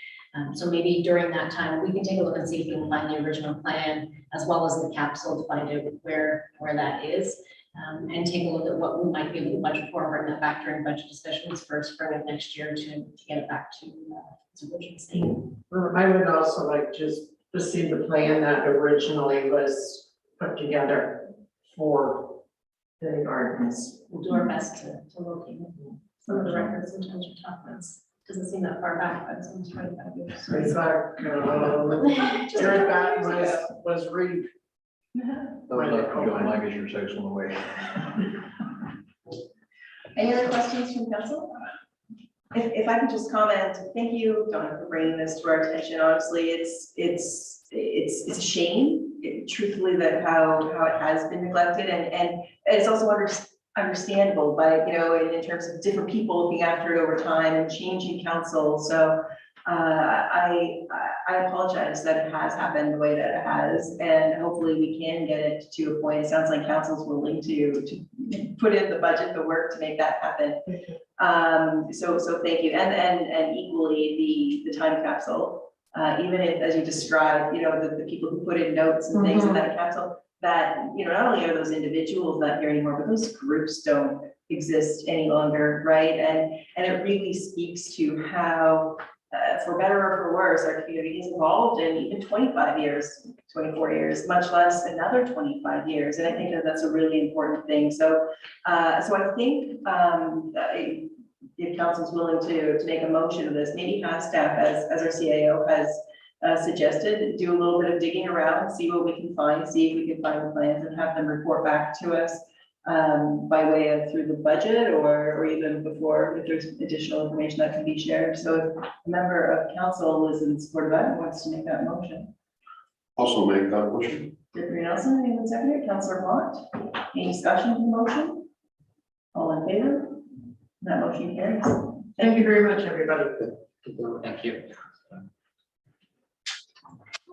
So maybe during that time, we can take a look and see if we can find the original plan as well as the capsule to find out where that is. And take a look at what we might be able to budget for, bring that back during budget discussions for spring of next year to get it back to its original state. I would also like just to see the plan that originally was put together for the gardens. We'll do our best to locate some of the records in terms of documents. Doesn't seem that far back, but it's almost 25 years. It's like, Just Jared 25 Batten years ago. was read. That was like John Lancashire's house on the way. Any other questions from council? If I could just comment, thank you, Donna, for bringing this to our attention. Honestly, it's a shame, truthfully, that how it has been neglected, and it's also understandable by, you know, in terms of different people looking after it over time and changing council. So I apologize that it has happened the way that it has, and hopefully we can get it to a point. It sounds like council's willing to put in the budget, the work to make that happen. So thank you, and equally the time capsule, even if, as you described, you know, the people who put in notes and things in that capsule, that, you know, not only are those individuals not here anymore, but those groups don't exist any longer, right? And it really speaks to how, for better or for worse, our community has evolved in even 25 years, 24 years, much less another 25 years. And I think that that's a really important thing. So I think if council's willing to make a motion of this, maybe have staff, as our CAO has suggested, do a little bit of digging around, see what we can find, see if we can find the plans and have them report back to us by way of through the budget or even before, if there's additional information that can be shared. So if a member of council is in support of that and wants to make that motion. Also make that motion. Deputy Nelson, anyone second it? Councillor Mott, any discussion on the motion? All in favor? That motion carries. Thank you very much, everybody. Thank you.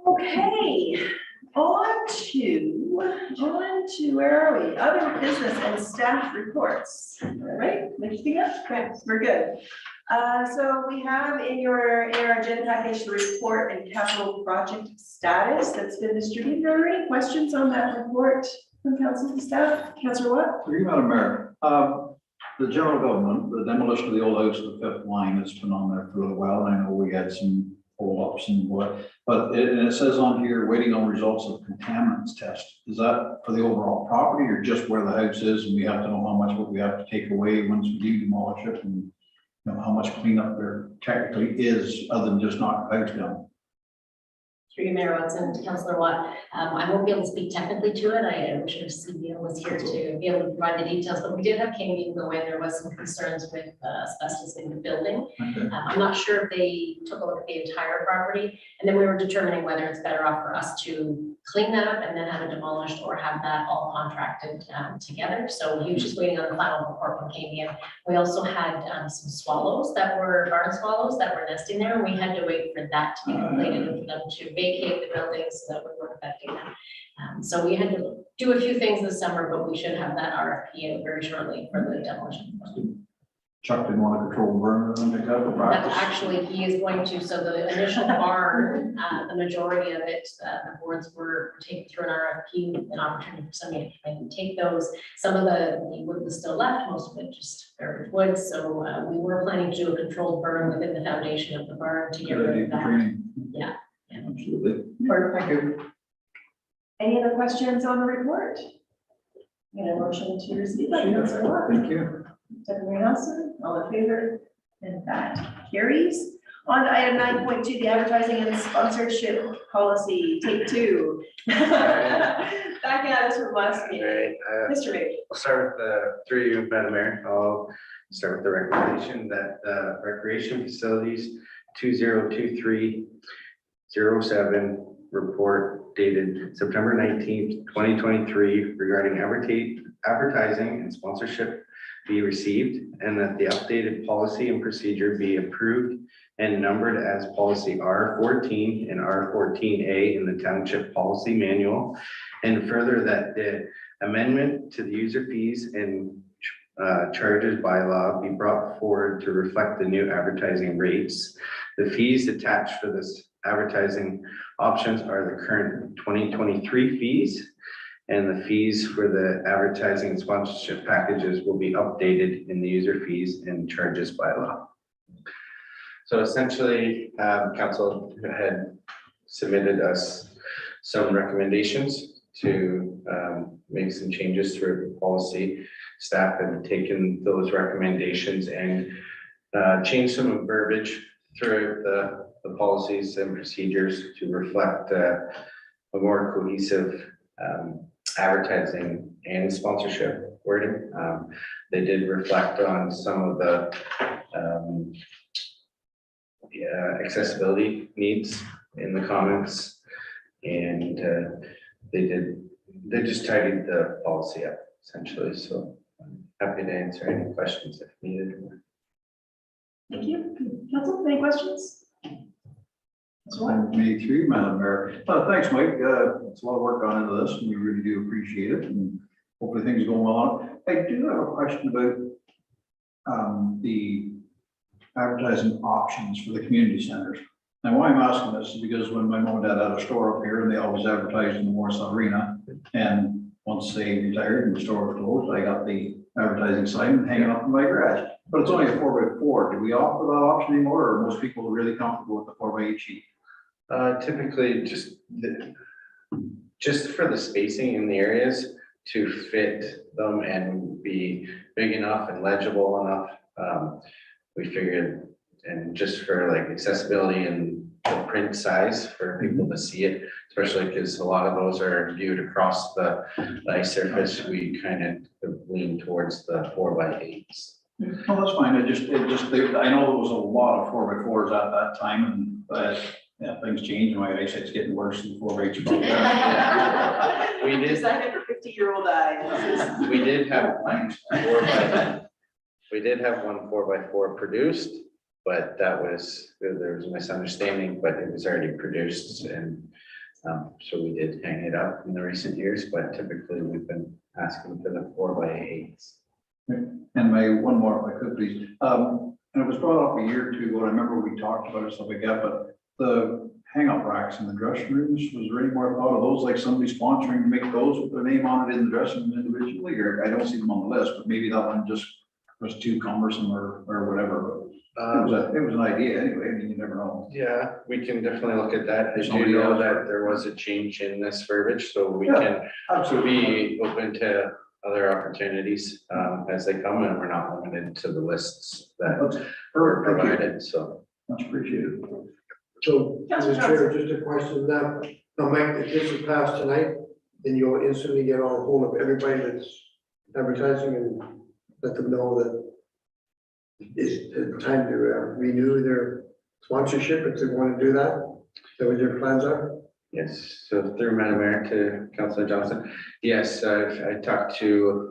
Okay, on to, where are we? Other business and staff reports. All right, lifting up, okay, we're good. So we have in your agenda package the report and capital project status that's been distributed. Are there any questions on that report from council to staff? Councillor Watt? Through you, Madam Mayor, the general government, the demolition of the old house of the 5th line has been on there for a little while, and I know we had some hold-ups and what, but it says on here, waiting on results of contaminants test. Is that for the overall property or just where the house is, and we have to know how much what we have to take away once we do demolish it, and you know how much cleanup there technically is other than just knock the house down? Through you, Mayor Watson, to Councillor Watt. I won't be able to speak technically to it. I wish our CBO was here to be able to provide the details, but we did have Kane go in. There was some concerns with asbestos in the building. Okay. I'm not sure if they took a look at the entire property, and then we were determining whether it's better off for us to clean that up and then have it demolished or have that all contracted together. So he was just waiting on the final report from KBM. We also had some swallows that were barn swallows that were nesting there. We had to wait for that to be completed and for them to vacate the building so that we weren't affecting them. So we had to do a few things this summer, but we should have that RFP out very shortly for the demolition. Chuck didn't want to control the burn or anything like that for That practice. actually he is going to, so the initial barn, the majority of it, the boards were taken through an RFP, an opportunity for somebody to come and take those. Some of the wood was still left, most of it just buried wood. So we were planning to do a controlled burn within the foundation of the barn to get rid of that. Training. Yeah. Absolutely. Perfect. Any other questions on the report? Get a motion to receive that, Councillor Watt. Thank you. Deputy Nelson, all in favor? And that carries. On to item 9.2, the advertising and sponsorship policy, take 2. Back at us from last meeting. Right, Mr. Maybe. I'll start with through you, Madam Mayor. I'll start with the recommendation that recreation facilities 2023-07 report dated September 19th, 2023 regarding advertising and sponsorship be received and that the updated policy and procedure be approved and numbered as policy R14 and R14A in the Township Policy Manual. And further, that the amendment to the user fees and charges bylaw be brought forward to reflect the new advertising rates. The fees attached for this advertising options are the current 2023 fees, and the fees for the advertising and sponsorship packages will be updated in the user fees and charges bylaw. So essentially, council had submitted us some recommendations to make some changes through the policy. Staff have taken those recommendations and changed some of the verbiage throughout the policies and procedures to reflect a more cohesive advertising and sponsorship wording. They did reflect on some of the accessibility needs in the comments, and they just tidied the policy up essentially. So I'm happy to answer any questions if needed. Thank you. Council, any questions? Me too, Madam Mayor. Thanks, Mike. It's a lot of work gone into this, and we really do appreciate it, and hopefully things are going well. I do have a question about the advertising options for the community centers. And why I'm asking this is because when my mom and dad had a store up here, and they always advertised in the Warsaw Arena, and once they retired and the store was closed, I got the advertising sign hanging up in my garage. But it's only a 4x4. Do we offer that option anymore, or are most people really comfortable with the 4x8 sheet? Typically just for the spacing in the areas to fit them and be big enough and legible enough. We figured, and just for like accessibility and the print size for people to see it, especially because a lot of those are viewed across the ice surface, we kind of lean towards the 4x8s. No, that's fine. I know there was a lot of 4x4s at that time, and yeah, things change. My eyesight's getting worse than 4x8s. We did. Decided for 50-year-old eyes. We did have one 4x4 produced, but there was a misunderstanding, but it was already produced, and so we did hang it up in the recent years, but typically we've been asking for the 4x8s. And my one more, if I could please. And it was brought up a year or two ago, and I remember we talked about it, stuff like that, but the hang-up racks in the dressing rooms, was there any more thought of those, like somebody sponsoring to make those with their name on it in the dressing room individually? Or I don't see them on the list, but maybe that one just was too cumbersome or whatever. But it was an idea anyway. I mean, you never know. Yeah, we can definitely look at that. I do Somebody know else. that there was a change in this verbiage, so we Yeah, can Absolutely. be open to other opportunities as they come, and we're not limited to the lists that That's were perfect. Thank you. provided, so. Much appreciated. So, Councilor Mr. Chair, just a question now. Now, Mike, if this is passed tonight, then you'll instantly get on hold of everybody that's advertising and let them know that it's time to renew their sponsorship if they want to do that. Is that what your plans are? Yes, so through Madam Mayor to Councilor Johnson. Yes, I talked to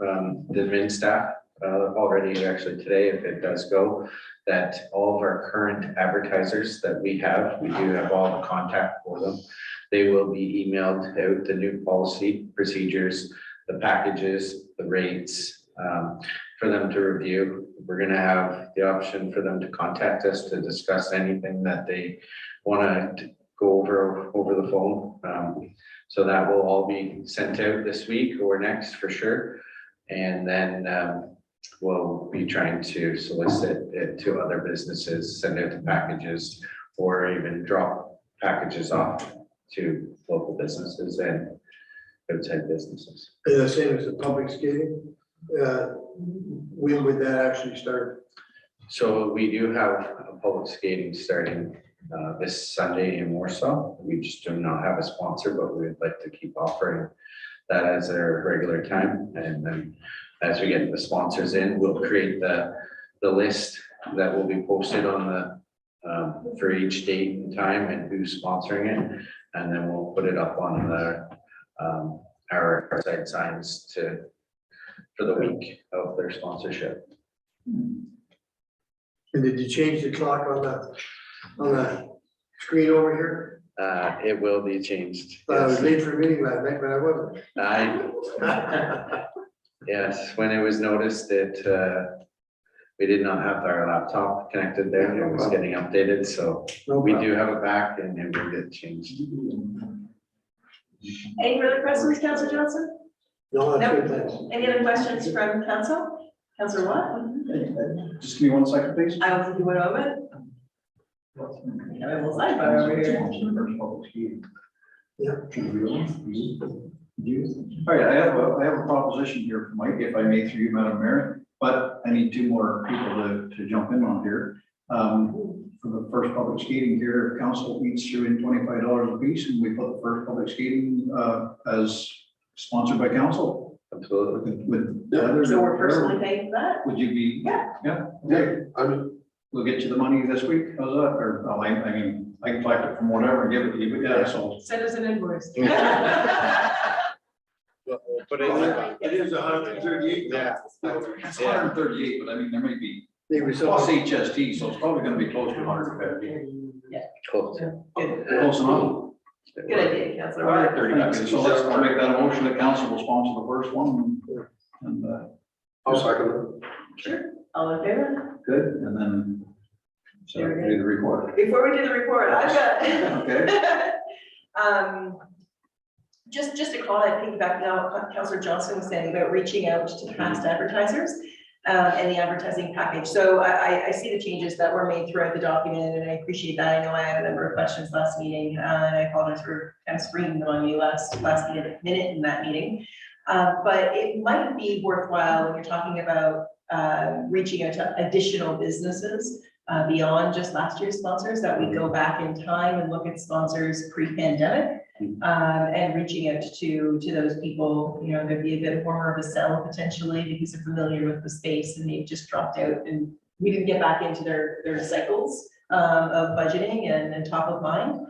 the admin staff already actually today, if it does go, that all of our current advertisers that we do have all the contact for them. They will be emailed out the new policy procedures, the packages, the rates, for them to review. We're gonna have the option for them to contact us to discuss anything that they wanna go over the phone. So that will all be sent out this week or next for sure. And then we'll be trying to solicit it to other businesses, send out the packages, or even drop packages off to local businesses and outside businesses. And the same as the public skating, when would that actually start? So we do have a public skating starting this Sunday in Warsaw. We just do not have a sponsor, but we'd like to keep offering that as a regular time. And then as we get the sponsors in, we'll create the list that will be posted on the for each date and time and who's sponsoring it. And then we'll put it up on the our site signs to for the week of their sponsorship. And did you change the clock on the screen over here? It will be changed. I was Yes. late for a meeting last night, but I wasn't. Yes, when it was noticed that we did not have our laptop connected there, it was getting updated, so No we problem. do have it back and it will get changed. Any further questions, Councillor Johnson? No, that's Nope. good, thanks. Any other questions from council? Councillor Watt? Just give me 1 second, please. I will give you one moment. I have a little sidebar over here. All right, I have a proposition here for Mike, if I may, through you, Madam Mayor, but I need 2 more people to jump in on here. For the first public skating here, if council each threw in $25 a piece, and we put the first public skating as sponsored by council. Absolutely. So we're personally paying for that? Would you be? Yeah. Yeah, Yeah, okay, I mean, we'll get you the money this week, how's that, or, oh, I mean, I can collect it from whatever and give it to you, but yeah, so. Send us an invoice. But it is 138. Yeah. It's 138, but I mean, there may be, Maybe plus so. HST, so it's probably gonna be close to 150. Close. Close enough. Good idea, Councillor All right, Watt. 30 bucks. So I'll make that a motion that council will sponsor the first one. And, I'll second it. Sure. All in favor? good, and then. So Very good. do the report. Before we do the report, I've got. Okay. Just to call it, piggyback now, what Councillor Johnson was saying about reaching out to past advertisers and the advertising package. So I see the changes that were made throughout the document, and I appreciate that. I know I had a number of questions last meeting, and I apologize for kind of screaming them on you last minute in that meeting. But it might be worthwhile when you're talking about reaching out to additional businesses beyond just last year's sponsors, that we go back in time and look at sponsors pre-pandemic. And reaching out to those people, you know, there'd be a bit more of a sell potentially because they're familiar with the space and they've just dropped out and we didn't get back into their cycles of budgeting and top of mind.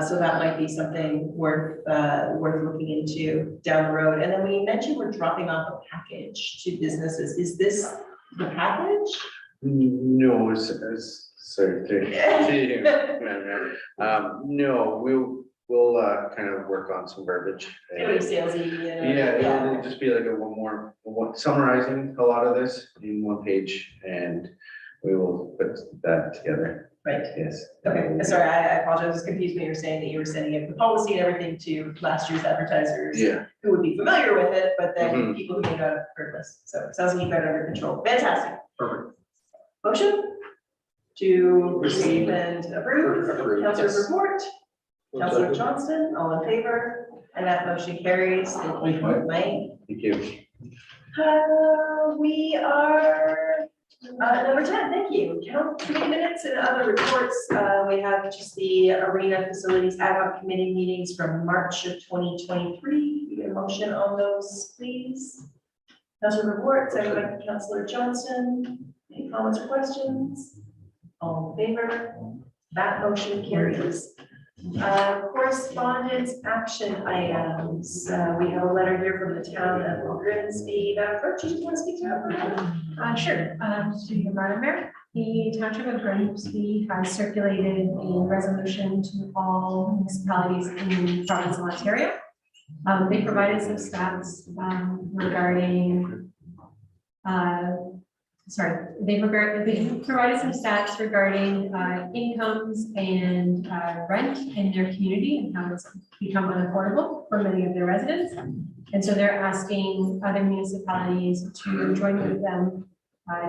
So that might be something worth looking into down the road. And then when you mentioned we're dropping off a package to businesses, is this the package? No, sorry. No, we'll kind of work on some verbiage. It'll be salesy, Yeah, it'll just be like summarizing a lot of this in one page, and we will put that together. Right. Yes. Okay, sorry, I apologize, I was confused when you were saying that you were sending out the policy and everything to last year's advertisers. Yeah. Who would be familiar with it, but then Mhm. people who may not have heard this, so it sounds like you've got it under control, fantastic. Perfect. Motion to receive and approve, Approve, Councillor's yes. report, One Councillor second. Johnston, all in favor, and that motion carries. Thank you, Mike. Thank you. We are, number 10, thank you. Committee minutes and other reports. We have just the arena facilities ad hoc committee meetings from March of 2023. We get a motion on those, please. Councillor report, second by Councillor Johnson. Any comments or questions? All in favor? That motion carries. Correspondence action items. We have a letter here from the town of Grimsby. First, you just want to speak to that? Sure, Student Madam Mayor, the Township of Grimsby has circulated a resolution to all municipalities in the province of Ontario. They provided some stats regarding, they provided some stats regarding incomes and rent in their community and how it's become unaffordable for many of their residents. And so they're asking other municipalities to join with them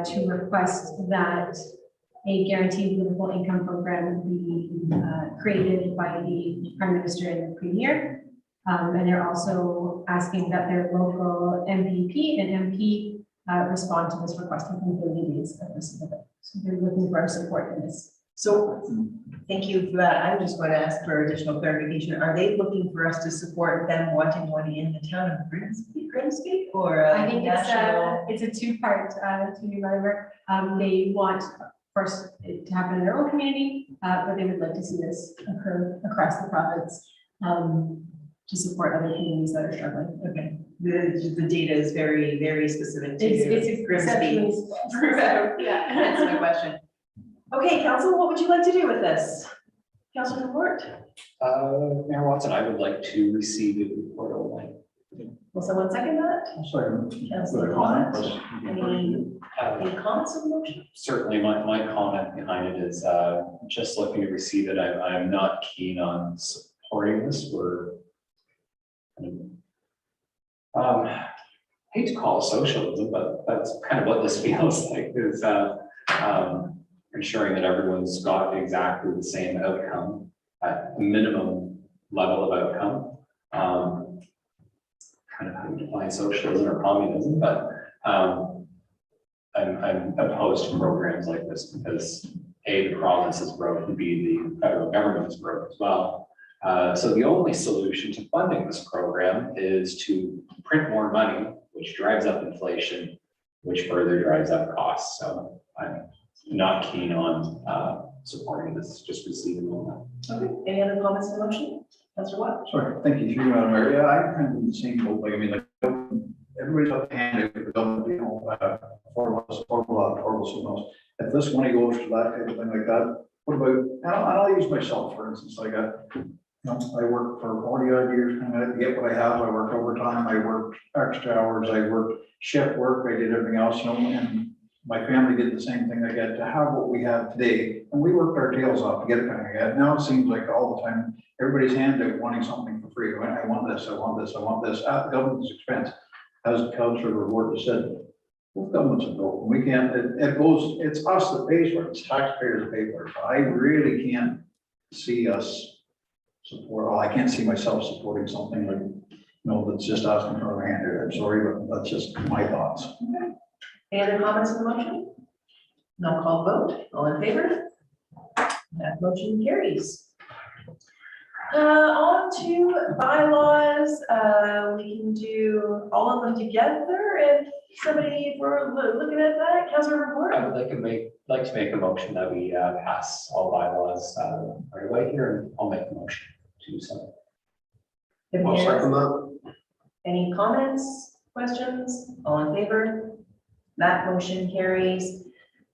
to request that a guaranteed livable income program be created by the Prime Minister and the Premier. And they're also asking that their local MPP and MP respond to this request within 30 days of this event. So they're looking for our support in this. So, thank you for that. I'm just going to ask for additional clarification. Are they looking for us to support them wanting one in the town of Grimsby or I think national? it's a two-part to be remember. They want first it to happen in their own community, but they would like to see this occur across the province. to support other communities that are struggling. Okay, the data is very, very specific to It's Grimsby. exceptionally. Yeah. That's my question. Okay, council, what would you like to do with this? Councilor Report, Mayor Watson, I would like to receive the report online. will someone second that? Sorry. Councilor Comment, any comments on the motion? Certainly, my comment behind it is just looking to receive it. I'm not keen on supporting this. We're hate to call it socialism, but that's kind of what this feels like, is ensuring that everyone's got exactly the same outcome at a minimum level of outcome. Kind of how you define socialism or communism, but I'm opposed to programs like this because A, the province is broke, and B, the federal government is broke as well. So the only solution to funding this program is to print more money, which drives up inflation, which further drives up costs. So I'm not keen on supporting this, just receiving all that. Okay, any other comments on the motion? Councilor Watt? Sorry, thank you, through you, Madam Mayor. Yeah, I kind of in the same boat, like, I mean, like, everybody's up to hand, if it don't, you know, affordable, so else. If this money goes to that type of thing like that, what about, and I'll use myself, for instance, like, you know, I worked for 40 odd years, and I get what I have, I worked overtime, I worked extra hours, I worked shift work, I did everything else, you know, and my family did the same thing. I get to have what we have today, and we worked our tails off to get it kind of get. Now it seems like all the time, everybody's hands out wanting something for free. I want this, I want this, I want this, at the government's expense. As Councilor Reward said, well, governments are broken. We can't, it goes, it's us that pays for it, it's taxpayers that pay for it. I really can't see us support, well, I can't see myself supporting something like, you know, that's just asking for a hand out. I'm sorry, but that's just my thoughts. Okay. Any other comments on the motion? No call vote, all in favor? That motion carries. On to bylaws, we can do all of them together if somebody, if we're looking at that, Councilor Report. I would like to make a motion that we pass all bylaws right away here, and I'll make a motion to do so. I'll second that. Any comments, questions? All in favor? That motion carries.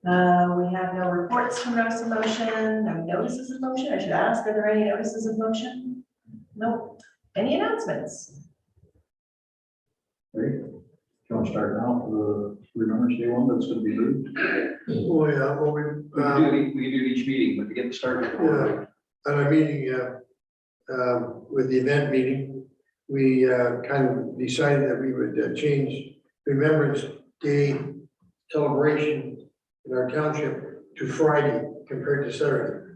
We have no reports from notice of motion, no notices of motion. I should ask, are there any notices of motion? Nope. Any announcements? Great. Do you want to start now for the Remembrance Day one that's going to be moved? Oh, yeah, well, We can do each meeting, but to get started. yeah, at our meeting, with the event meeting, we kind of decided that we would change Remembrance Day celebration in our township to Friday compared to Saturday.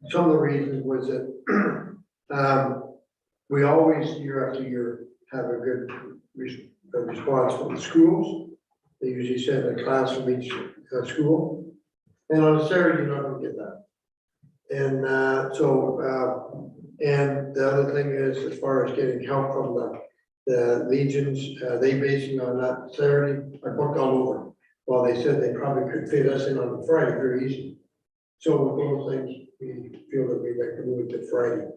Some of the reasons was that we always, year after year, have a good response from the schools. They usually send a class from each school. And on a Saturday, you're not gonna get that. And and the other thing is, as far as getting help from the legions, they basically on that Saturday are booked all over. Well, they said they probably could fit us in on Friday very easy. So with those things, we feel that we'd like to move it to Friday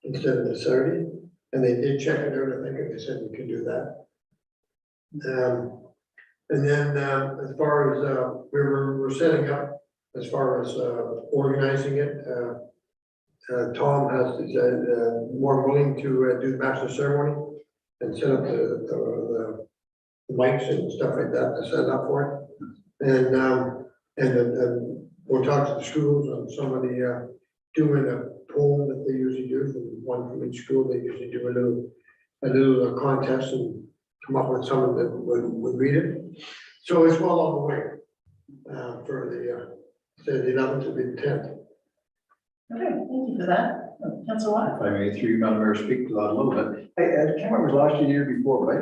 instead of the Saturday. And they did check it out, I think, and they said we could do that. And then as far as we're setting up, as far as organizing it, Tom is more willing to do the master ceremony and set up the mics and stuff like that to set up for it. And we'll talk to the schools on some of the doing a poem that they usually do, from one from each school. They usually do a little contest and come up with someone that would read it. So it's well on the way for the 11th to the 10th. Okay, thank you for that. Councilor Watt? If I may, through you, Madam Mayor, speak to that a little bit. I can't remember, it was last year, the year before, but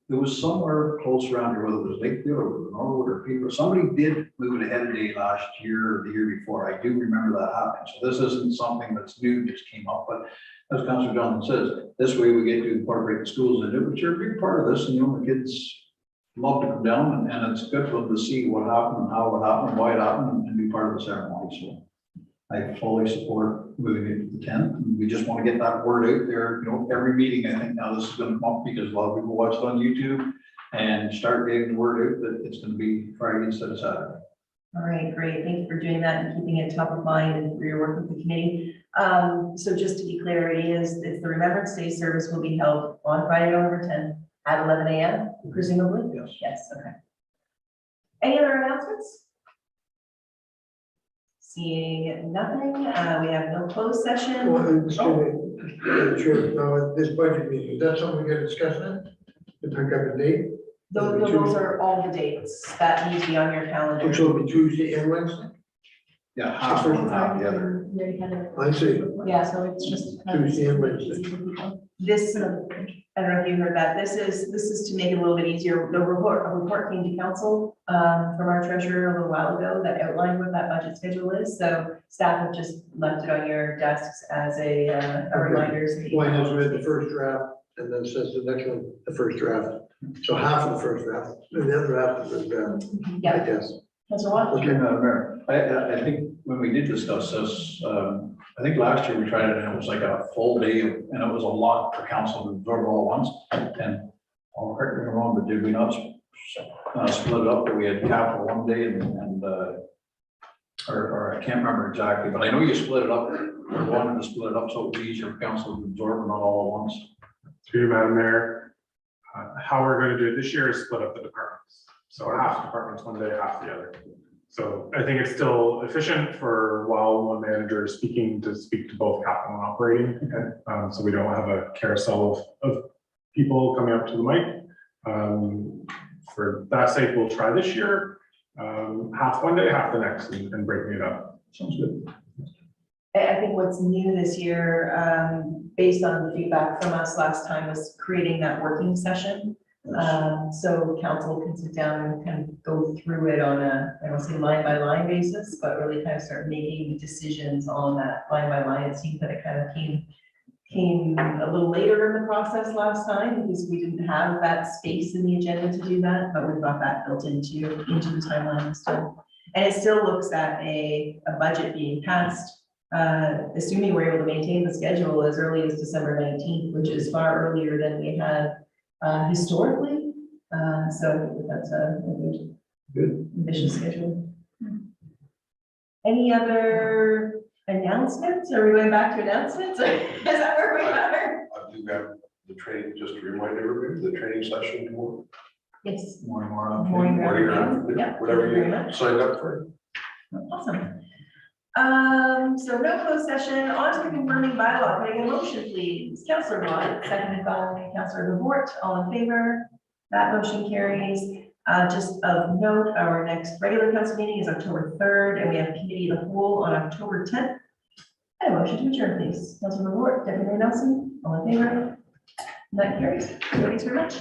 there was somewhere close around here, whether it was Lakeville or Norwood or Peterborough, somebody did move it ahead of day last year or the year before. I do remember that happening. So this isn't something that's new, just came up, but as Councilor Johnson says, this way we get to incorporate the schools into it, but you're a big part of this, and you know, the kids love to come down, and it's good for them to see what happened, and how it happened, why it happened, and be part of the ceremony. So I fully support moving it to the 10th. And we just want to get that word out there, you know, every meeting, I think now this is going to come up because a lot of people watch it on YouTube and start getting the word out that it's going to be Friday instead of Saturday. All right, great. Thank you for doing that and keeping it top of mind and for your work with the committee. So just to be clear, it's the Remembrance Day service will be held on Friday, November 10th at 11 a.m. presumably? Yes. Yes, okay. Any other announcements? Seeing nothing, we have no closed session. Well, excuse me, Chair, now, this budget meeting, is that something we're gonna discuss then? To pick up a date? Those are all the dates that need to be on your calendar. Which will be Tuesday and Wednesday? Yeah, half and half the other. I see. Yeah, so it's just. Tuesday and Wednesday. This, I don't know if you heard that, this is to make it a little bit easier. A report came to council from our treasurer a little while ago that outlined what that budget schedule is. So staff have just left it on your desks as a reminder. So that you Well, I can- just read the first draft and then says the next one, the first draft. So half of the first draft, and the other half of the draft, I Yeah, guess. Councilor Watt? Okay, Madam Mayor, I think when we did discuss this, I think last year we tried it and it was like a full day and it was a lot for council to absorb all at once. And I'll correct me if I'm wrong, but did we not split it up that we had capital one day and or I can't remember exactly, but I know you split it up. We wanted to split it up so it would be easier for council to absorb and not all at once. Through you, Madam Mayor, how we're going to do it this year is split up the departments. So half departments one day, half the other. So I think it's still efficient for while one manager is speaking to speak to both capital and operating. So we don't have a carousel of people coming up to the mic. For that sake, we'll try this year, half one day, half the next, and breaking it up. Sounds good. I think what's new this year, based on the feedback from us last time, was creating that working session. So council can sit down and kind of go through it on a, I don't say line by line basis, but really kind of start making decisions on that line by line. It seemed that it kind of came a little later in the process last time because we didn't have that space in the agenda to do that, but we've got that built into the timeline still. And it still looks at a budget being passed, assuming we're able to maintain the schedule as early as December 19th, which is far earlier than we had historically. So I think that's a good ambitious schedule. Any other announcements? Are we going back to announcements? Is that where we are? I do have the training, just to remind everybody, the training session tomorrow. Yes. Morning. Yeah, Whatever thank you very you much. signed up for. Awesome. So no closed session, on to the confirming bylaw. Can I get a motion, please? Councilor Watt, seconded by Councilor Levort, all in favor? That motion carries. Just of note, our next regular council meeting is October 3rd, and we have committee of the whole on October 10th. And a motion to adjourn, please. Councilor Levort, Deputy Mayor Nelson, all in favor? That carries. Thanks very much.